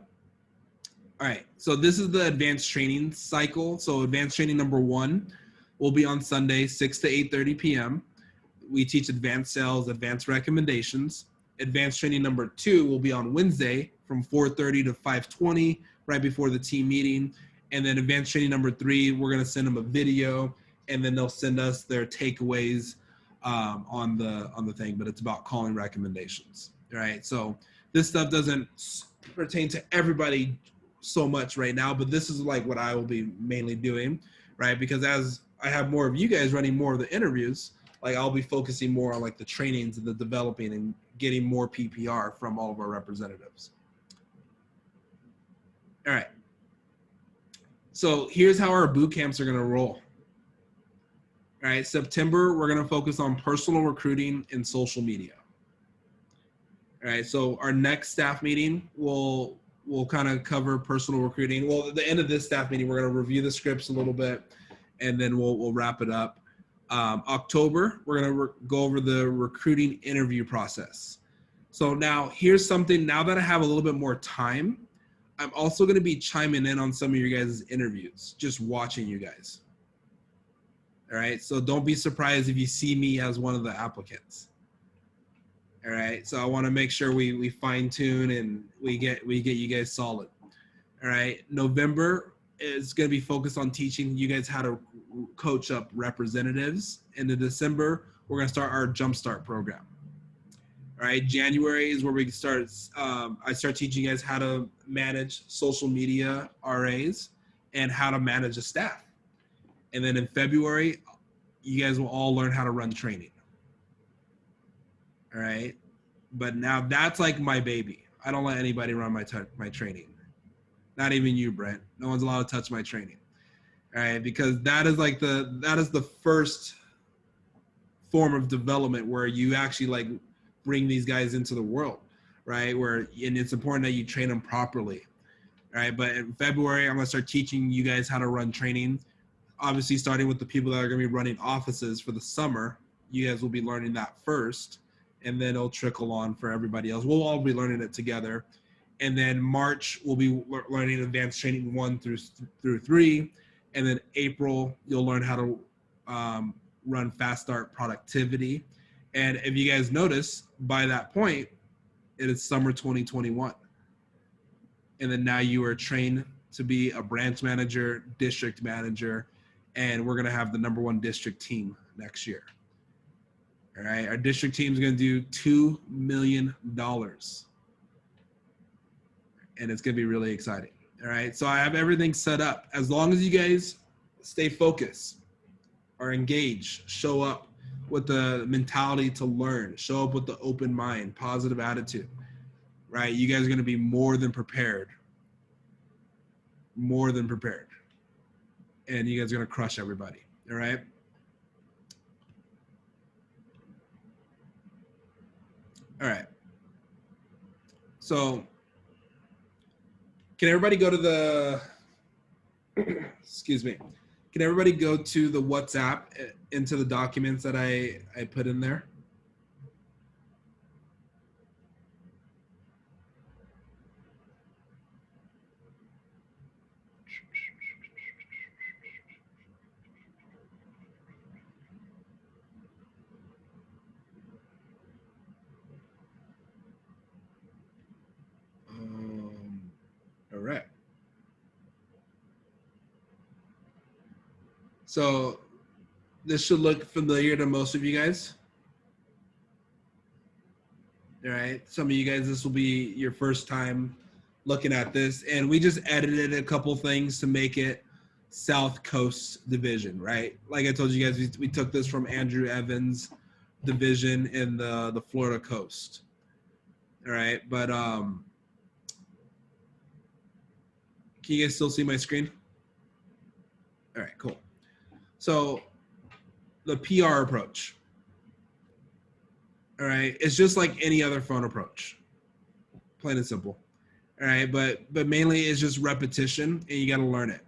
right. So this is the advanced training cycle. So advanced training number 1 will be on Sunday, 6 to 8:30 p.m. We teach advanced sales, advanced recommendations. Advanced training number 2 will be on Wednesday from 4:30 to 5:20, right before the team meeting. And then advanced training number 3, we're going to send them a video, and then they'll send us their takeaways on the thing, but it's about calling recommendations, right? So this stuff doesn't pertain to everybody so much right now, but this is like what I will be mainly doing, right? Because as I have more of you guys running more of the interviews, like I'll be focusing more on like the trainings and the developing and getting more PPR from all of our representatives. All right. So here's how our boot camps are going to roll. All right, September, we're going to focus on personal recruiting and social media. All right, so our next staff meeting will kind of cover personal recruiting. Well, at the end of this staff meeting, we're going to review the scripts a little bit, and then we'll wrap it up. October, we're going to go over the recruiting interview process. So now here's something, now that I have a little bit more time, I'm also going to be chiming in on some of your guys' interviews, just watching you guys. All right, so don't be surprised if you see me as one of the applicants. All right, so I want to make sure we fine tune and we get you guys solid. All right, November is going to be focused on teaching you guys how to coach up representatives. And in December, we're going to start our Jumpstart program. All right, January is where we start. I start teaching you guys how to manage social media RAs and how to manage a staff. And then in February, you guys will all learn how to run training. All right. But now that's like my baby. I don't let anybody run my training. Not even you, Brent. No one's allowed to touch my training. All right. Because that is the first form of development where you actually like bring these guys into the world. Right. And it's important that you train them properly. All right. But in February, I'm going to start teaching you guys how to run training. Obviously, starting with the people that are going to be running offices for the summer, you guys will be learning that first, and then it'll trickle on for everybody else. We'll all be learning it together. And then March, we'll be learning advanced training 1 through 3. And then April, you'll learn how to run fast start productivity. And if you guys notice, by that point, it is summer 2021. And then now you are trained to be a branch manager, district manager, and we're going to have the #1 district team next year. All right. Our district team is going to do $2 million. And it's going to be really exciting. All right. So I have everything set up. As long as you guys stay focused, are engaged, show up with the mentality to learn, show up with the open mind, positive attitude, right? You guys are going to be more than prepared. More than prepared. And you guys are going to crush everybody. All right. All right. So can everybody go to the, excuse me. Can everybody go to the WhatsApp into the documents that I put in there? So this should look familiar to most of you guys. All right. Some of you guys, this will be your first time looking at this. And we just edited a couple things to make it South Coast division, right? Like I told you guys, we took this from Andrew Evans' division in the Florida coast. All right. But can you guys still see my screen? All right, cool. So the PR approach. All right, it's just like any other phone approach, plain and simple. All right, but mainly it's just repetition, and you got to learn it.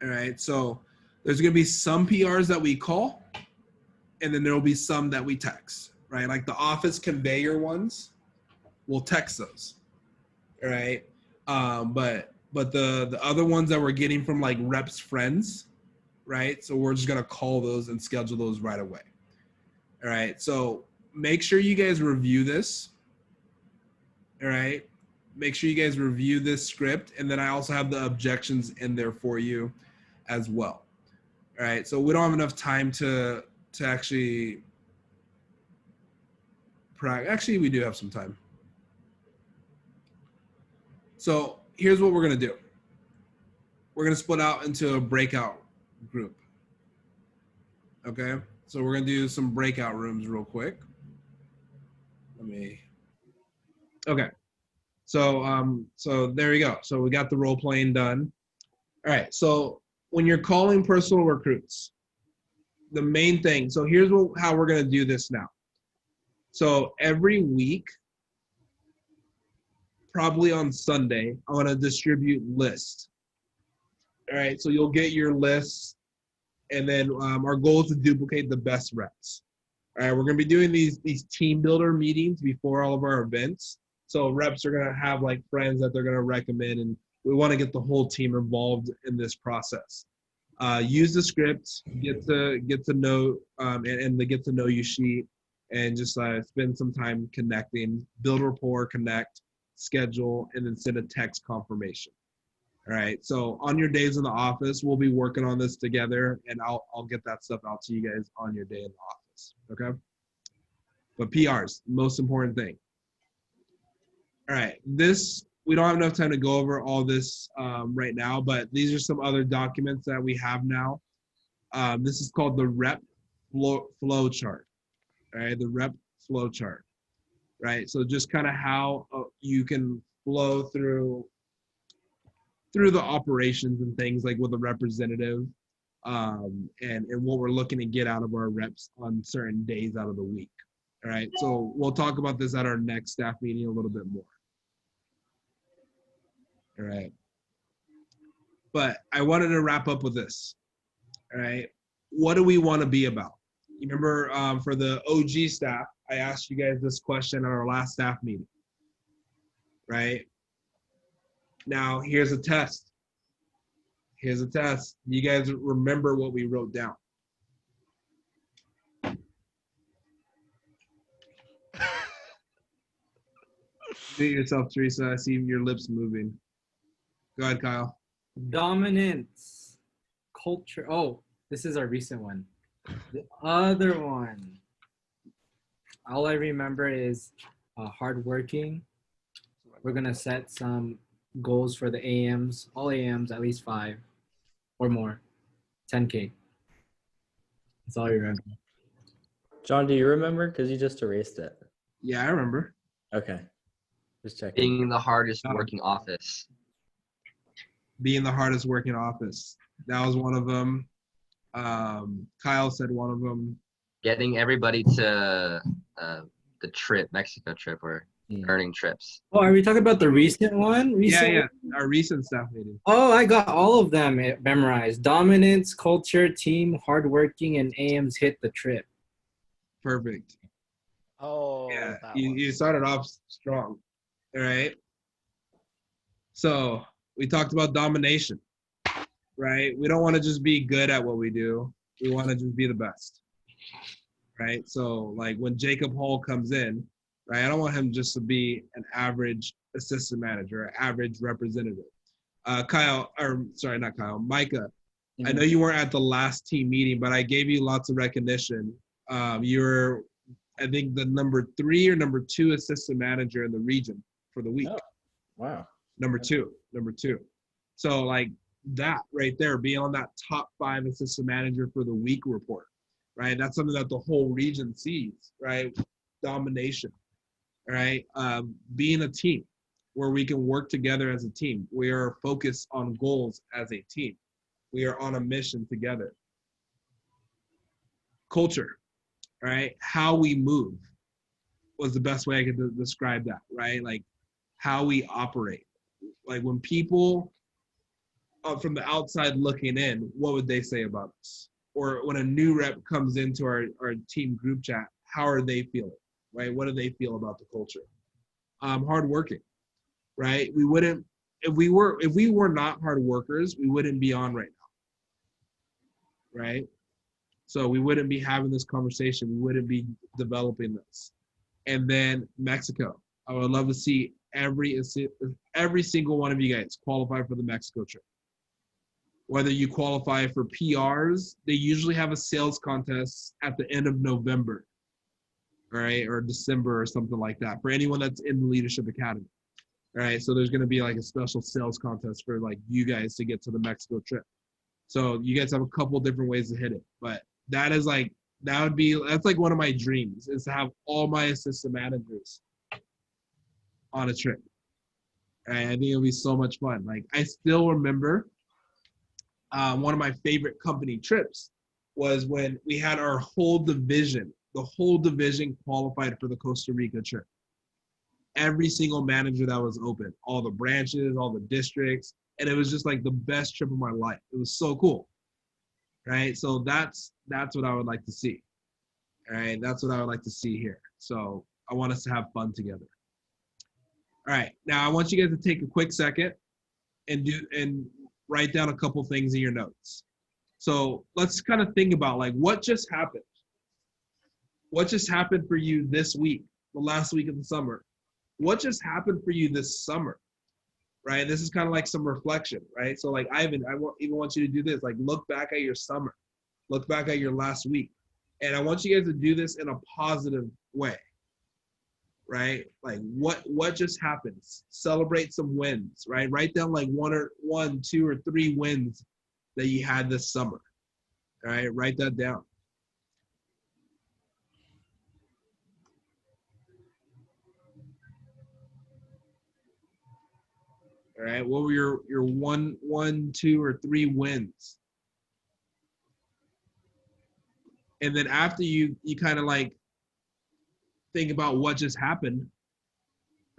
All right, so there's gonna be some PRs that we call, and then there will be some that we text. Right, like the office conveyor ones, we'll text those. All right, but the other ones that we're getting from like reps friends, right? So we're just gonna call those and schedule those right away. All right, so make sure you guys review this. All right, make sure you guys review this script, and then I also have the objections in there for you as well. All right, so we don't have enough time to actually practice. Actually, we do have some time. So here's what we're gonna do. We're gonna split out into a breakout group. Okay, so we're gonna do some breakout rooms real quick. Okay, so there we go. So we got the role playing done. All right, so when you're calling personal recruits, the main thing, so here's how we're gonna do this now. So every week, probably on Sunday, I'm gonna distribute lists. All right, so you'll get your lists, and then our goal is to duplicate the best reps. All right, we're gonna be doing these team builder meetings before all of our events. So reps are gonna have like friends that they're gonna recommend, and we want to get the whole team involved in this process. Use the script, get to know, and the get to know you sheet, and just spend some time connecting, build rapport, connect, schedule, and then send a text confirmation. All right, so on your days in the office, we'll be working on this together, and I'll get that stuff out to you guys on your day in the office, okay? But PRs, most important thing. All right, we don't have enough time to go over all this right now, but these are some other documents that we have now. This is called the rep flow chart, all right? The rep flow chart, right? So just kind of how you can flow through the operations and things like with a representative, and what we're looking to get out of our reps on certain days out of the week. All right, so we'll talk about this at our next staff meeting a little bit more. All right, but I wanted to wrap up with this. All right, what do we want to be about? You remember for the OG staff, I asked you guys this question at our last staff meeting, right? Now, here's a test. Here's a test. You guys remember what we wrote down? Mute yourself, Teresa. I see your lips moving. Go ahead, Kyle. Dominance, culture. Oh, this is our recent one. The other one. All I remember is hardworking. We're going to set some goals for the AMs, all AMs, at least 5 or more, 10K. That's all I remember. John, do you remember? Because you just erased it. Yeah, I remember. Okay. Just checking. Being the hardest working office. Being the hardest working office. That was one of them. Kyle said one of them. Getting everybody to the trip, Mexico trip, or earning trips. Oh, are we talking about the recent one? Yeah. Our recent staff meeting. Oh, I got all of them memorized. Dominance, culture, team, hardworking, and AMs hit the trip. Perfect. Oh, Yeah, that you started off strong. All right. So we talked about domination, right? We don't want to just be good at what we do. We want to just be the best, right? So like when Jacob Hall comes in, right? I don't want him just to be an average assistant manager, an average representative. Micah, I know you weren't at the last team meeting, but I gave you lots of recognition. You're, I think, the number 3 or number 2 assistant manager in the region for the week. Oh. Wow. Number two. So like that right there, being on that top 5 assistant manager for the week report, right? That's something that the whole region sees, right? Domination, right? Being a team where we can work together as a team. We are focused on goals as a team. We are on a mission together. Culture, right? How we move was the best way I could describe that, right? Like how we operate. Like when people from the outside looking in, what would they say about us? Or when a new rep comes into our team group chat, how are they feeling, right? What do they feel about the culture? Hardworking, right? We wouldn't, if we were not hard workers, we wouldn't be on right now, right? So we wouldn't be having this conversation. We wouldn't be developing this. And then Mexico. I would love to see every single one of you guys qualify for the Mexico trip. Whether you qualify for PRs, they usually have a sales contest at the end of November, right? Or December or something like that for anyone that's in the Leadership Academy, right? So there's going to be like a special sales contest for like you guys to get to the Mexico trip. So you guys have a couple different ways to hit it, but that is like, that's like one of my dreams is to have all my assistant managers on a trip. Right? I think it'll be so much fun. Like I still remember one of my favorite company trips was when we had our whole division, the whole division qualified for the Costa Rica trip. Every single manager that was open, all the branches, all the districts, and it was just like the best trip of my life. It was so cool, right? So that's what I would like to see, right? That's what I would like to see here. So I want us to have fun together. All right, now I want you guys to take a quick second and write down a couple things in your notes. So let's kind of think about like what just happened. What just happened for you this week, the last week of the summer? What just happened for you this summer, right? This is kind of like some reflection, right? So like Ivan, I even want you to do this, like look back at your summer, look back at your last week. And I want you guys to do this in a positive way, right? Like what just happened? Celebrate some wins, right? Write down like 1, 2, or 3 wins that you had this summer, all right? Write that down. All right, what were your 1, 2, or 3 wins? And then after you kind of like think about what just happened,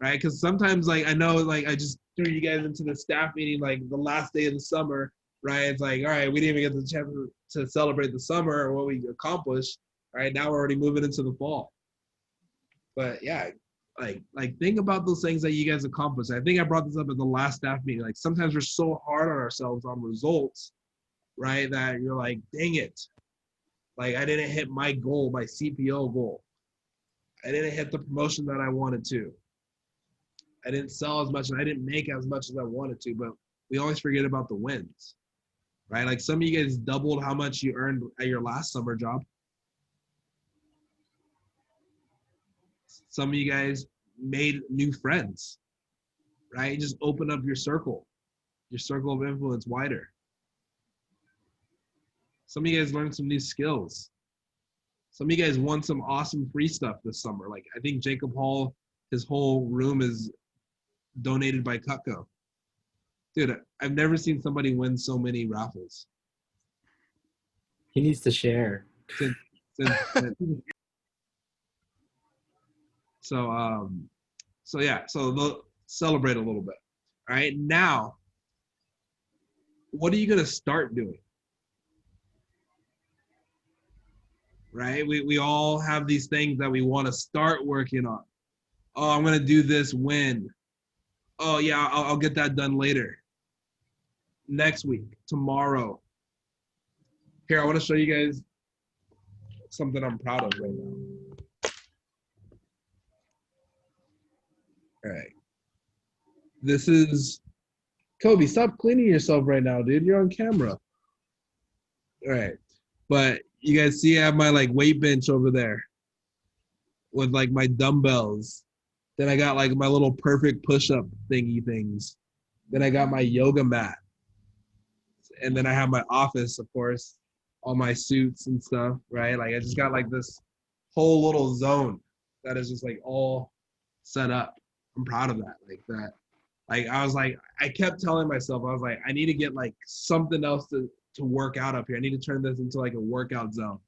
right? Because sometimes like I know like I just threw you guys into the staff meeting like the last day of the summer, right? It's like, all right, we didn't even get the chance to celebrate the summer or what we accomplished. All right, now we're already moving into the fall. But yeah, like think about those things that you guys accomplished. I think I brought this up at the last staff meeting. Like sometimes we're so hard on ourselves on results, right? That you're like, dang it. Like I didn't hit my goal, my CPO goal. I didn't hit the promotion that I wanted to. I didn't sell as much and I didn't make as much as I wanted to, but we always forget about the wins, right? Like some of you guys doubled how much you earned at your last summer job. Some of you guys made new friends, right? Just open up your circle of influence wider. Some of you guys learned some new skills. Some of you guys won some awesome free stuff this summer. Like I think Jacob Hall, his whole room is donated by Cutco. Dude, I've never seen somebody win so many raffles. He needs to share. So yeah, so celebrate a little bit. All right, now, what are you gonna start doing? Right, we all have these things that we want to start working on. Oh, I'm gonna do this when. Oh yeah, I'll get that done later. Next week, tomorrow. Here, I want to show you guys something I'm proud of right now. All right. This is Kobe. Stop cleaning yourself right now, dude. You're on camera. All right. But you guys see I have my like weight bench over there with like my dumbbells. Then I got like my little perfect push-up thingy things. Then I got my yoga mat. And then I have my office, of course, all my suits and stuff, right? Like I just got like this whole little zone that is just like all set up. I'm proud of that. Like that. Like I was like, I kept telling myself, I was like, I need to get like something else to work out up here. I need to turn this into like a workout zone.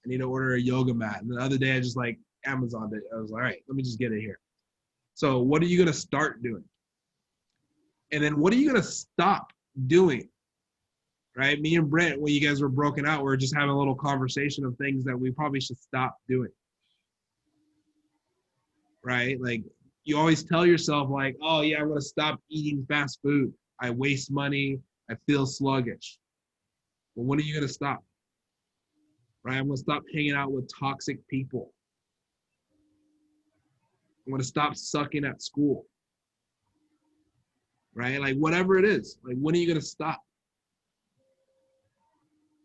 I need to order a yoga mat. And the other day I just like Amazoned it. I was like, all right, let me just get it here. So what are you gonna start doing? And then what are you gonna stop doing? Right? Me and Brent, when you guys were broken out, we were just having a little conversation of things that we probably should stop doing. Right? Like you always tell yourself like, oh yeah, I'm gonna stop eating fast food. I waste money. I feel sluggish. Well, when are you gonna stop? Right? I'm gonna stop hanging out with toxic people. I'm gonna stop sucking at school. Right? Like whatever it is, like when are you gonna stop?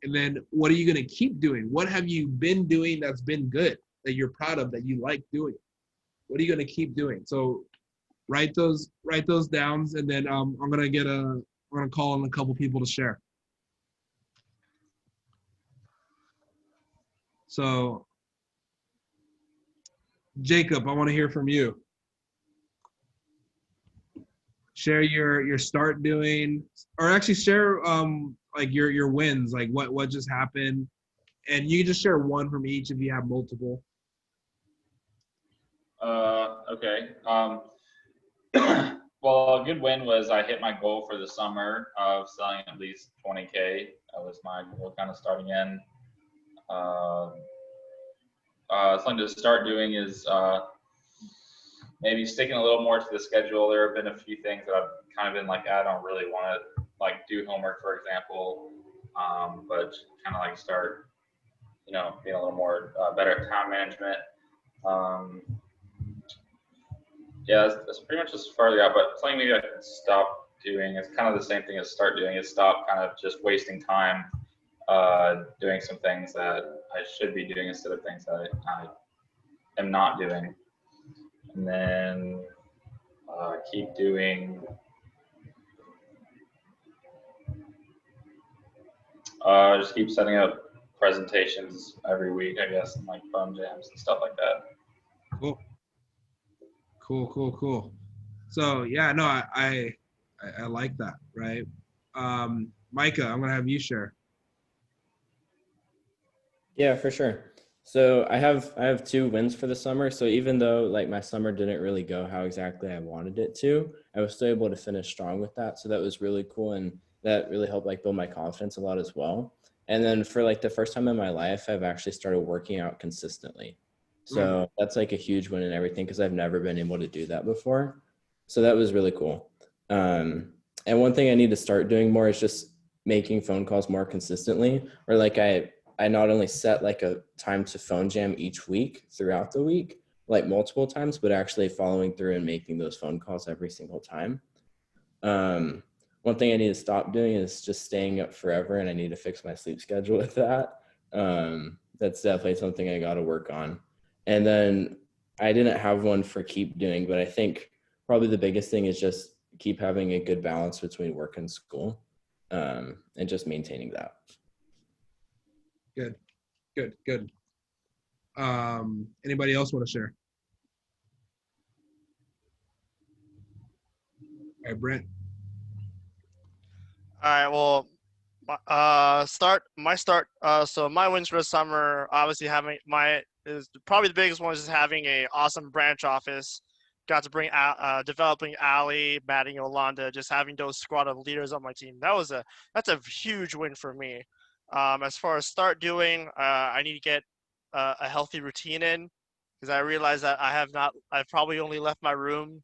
And then what are you gonna keep doing? What have you been doing that's been good, that you're proud of, that you like doing? What are you gonna keep doing? So write those down, and then I'm gonna call on a couple people to share. So Jacob, I want to hear from you. Share your start doing, or actually share like your wins, like what just happened, and you can just share one from each if you have multiple. Okay. Well, a good win was I hit my goal for the summer of selling at least 20K. That was my goal, kind of starting in. Something to start doing is maybe sticking a little more to the schedule. There have been a few things that I've kind of been like, I don't really want to like do homework, for example, but kind of like start, being a little more better at time management. Yeah, that's pretty much as far as I got, but something maybe I can stop doing. It's kind of the same thing as start doing, is stop kind of just wasting time doing some things that I should be doing instead of things that I am not doing. And then keep doing, just keep setting up presentations every week, I guess, and like phone jams and stuff like that. Cool. So yeah, no, I like that, right? Micah, I'm gonna have you share. Yeah, for sure. So I have 2 wins for the summer. So even though like my summer didn't really go how exactly I wanted it to, I was still able to finish strong with that. So that was really cool, and that really helped like build my confidence a lot as well. And then for like the first time in my life, I've actually started working out consistently. So that's like a huge win and everything, because I've never been able to do that before. So that was really cool. And one thing I need to start doing more is just making phone calls more consistently, or like I not only set like a time to phone jam each week throughout the week, like multiple times, but actually following through and making those phone calls every single time. One thing I need to stop doing is just staying up forever, and I need to fix my sleep schedule with that. That's definitely something I got to work on. And then I didn't have one for keep doing, but I think probably the biggest thing is just keep having a good balance between work and school, and just maintaining that. Good. Anybody else want to share? All right, Brent. All right. Well, so my wins for the summer, obviously is probably the biggest one is having a awesome branch office. Got to bring developing Ali, Maddie, Yolanda, just having those squad of leaders on my team. That's a huge win for me. As far as start doing, I need to get a healthy routine in, because I realize that I've probably only left my room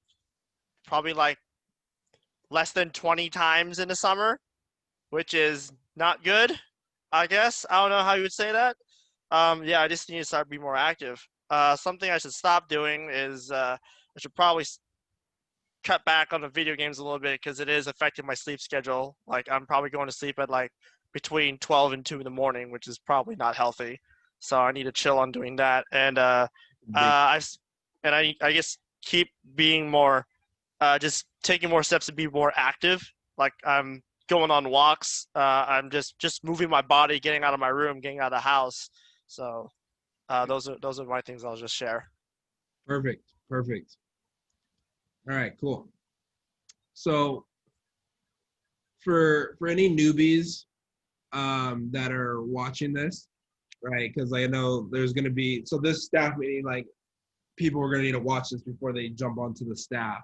probably like less than 20 times in the summer, which is not good, I guess. I don't know how you would say that. Yeah, I just need to start being more active. Something I should stop doing is I should probably cut back on the video games a little bit, because it is affecting my sleep schedule. Like I'm probably going to sleep at like between 12 and 2 in the morning, which is probably not healthy. So I need to chill on doing that. And I guess keep being more, just taking more steps to be more active. Like I'm going on walks. I'm just moving my body, getting out of my room, getting out of the house. So those are my things I'll just share. Perfect. All right, cool. So for any newbies that are watching this, right? Because I know there's going to be, so this staff meeting, like people are going to need to watch this before they jump onto the staff.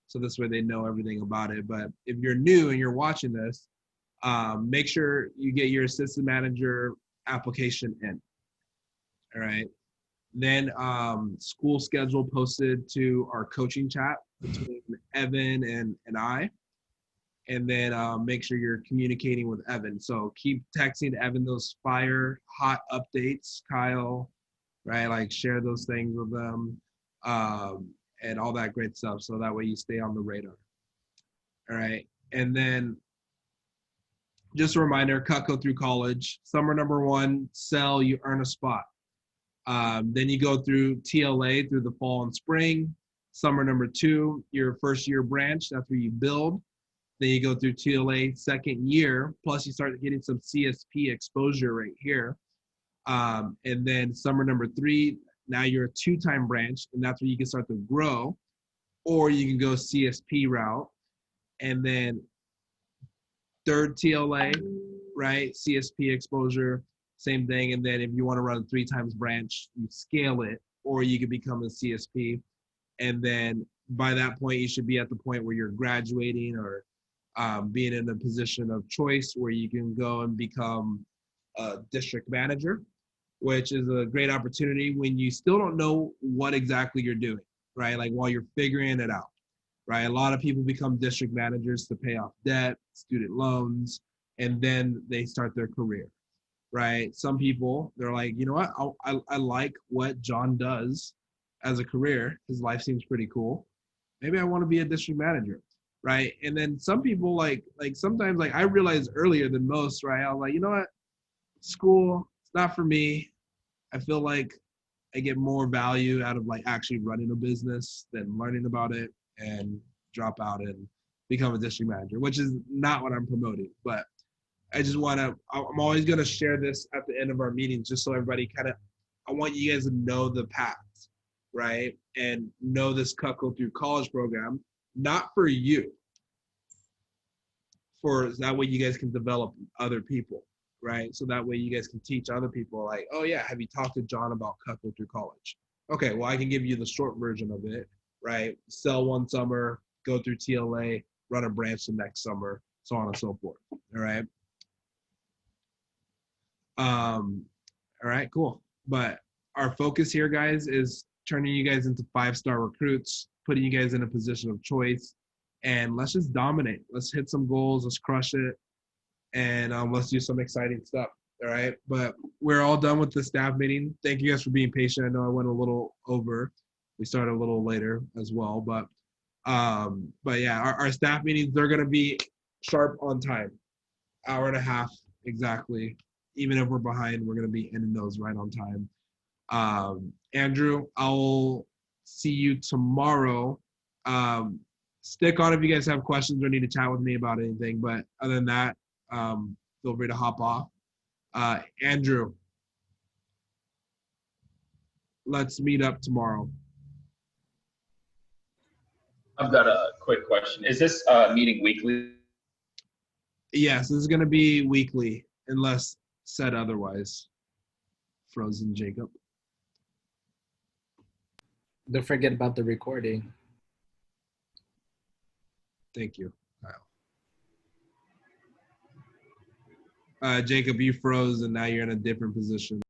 So this way they know everything about it. But if you're new and you're watching this, make sure you get your assistant manager application in. All right. Then school schedule posted to our coaching chat between Evan and I. And then make sure you're communicating with Evan. So keep texting Evan those fire hot updates, Kyle, right? Like share those things with them and all that great stuff. So that way you stay on the radar. All right. And then just a reminder, Cutco through college. Summer number 1, sell, you earn a spot. Then you go through TLA through the fall and spring. Summer number 2, your first year branch, that's where you build. Then you go through TLA second year, plus you start getting some CSP exposure right here. And then summer number 3, now you're a 2-time branch, and that's where you can start to grow. Or you can go CSP route. And then third TLA, right? CSP exposure, same thing. And then if you want to run 3 times branch, you scale it, or you can become a CSP. And then by that point, you should be at the point where you're graduating or being in a position of choice where you can go and become a district manager, which is a great opportunity when you still don't know what exactly you're doing, right? Like while you're figuring it out, right? A lot of people become district managers to pay off debt, student loans, and then they start their career, right? Some people, they're like, you know what? I like what John does as a career. His life seems pretty cool. Maybe I want to be a district manager. Right. And then some people like sometimes like I realized earlier than most, right? I was like, you know what? School, it's not for me. I feel like I get more value out of like actually running a business than learning about it and drop out and become a district manager, which is not what I'm promoting. But I just I'm always going to share this at the end of our meetings just so everybody I want you guys to know the path, right? And know this Cutco through college program. Not for you, for that way you guys can develop other people, right? So that way you guys can teach other people like, oh yeah, have you talked to John about Cutco through college? Okay, well I can give you the short version of it, right? Sell 1 summer, go through TLA, run a branch the next summer, so on and so forth, all right? All right, cool. But our focus here, guys, is turning you guys into 5-star recruits, putting you guys in a position of choice, and let's just dominate. Let's hit some goals. Let's crush it, and let's do some exciting stuff. All right. But we're all done with the staff meeting. Thank you guys for being patient. I know I went a little over. We started a little later as well, but yeah, our staff meetings, they're gonna be sharp on time, 1.5 hours exactly. Even if we're behind, we're gonna be ending those right on time. Andrew, I'll see you tomorrow. Stick on if you guys have questions or need to chat with me about anything. But other than that, feel free to hop off. Andrew, let's meet up tomorrow. I've got a quick question. Is this meeting weekly? Yes, this is going to be weekly, unless said otherwise. Frozen Jacob. Don't forget about the recording. Thank you, Kyle. Jacob, you froze, and now you're in a different position.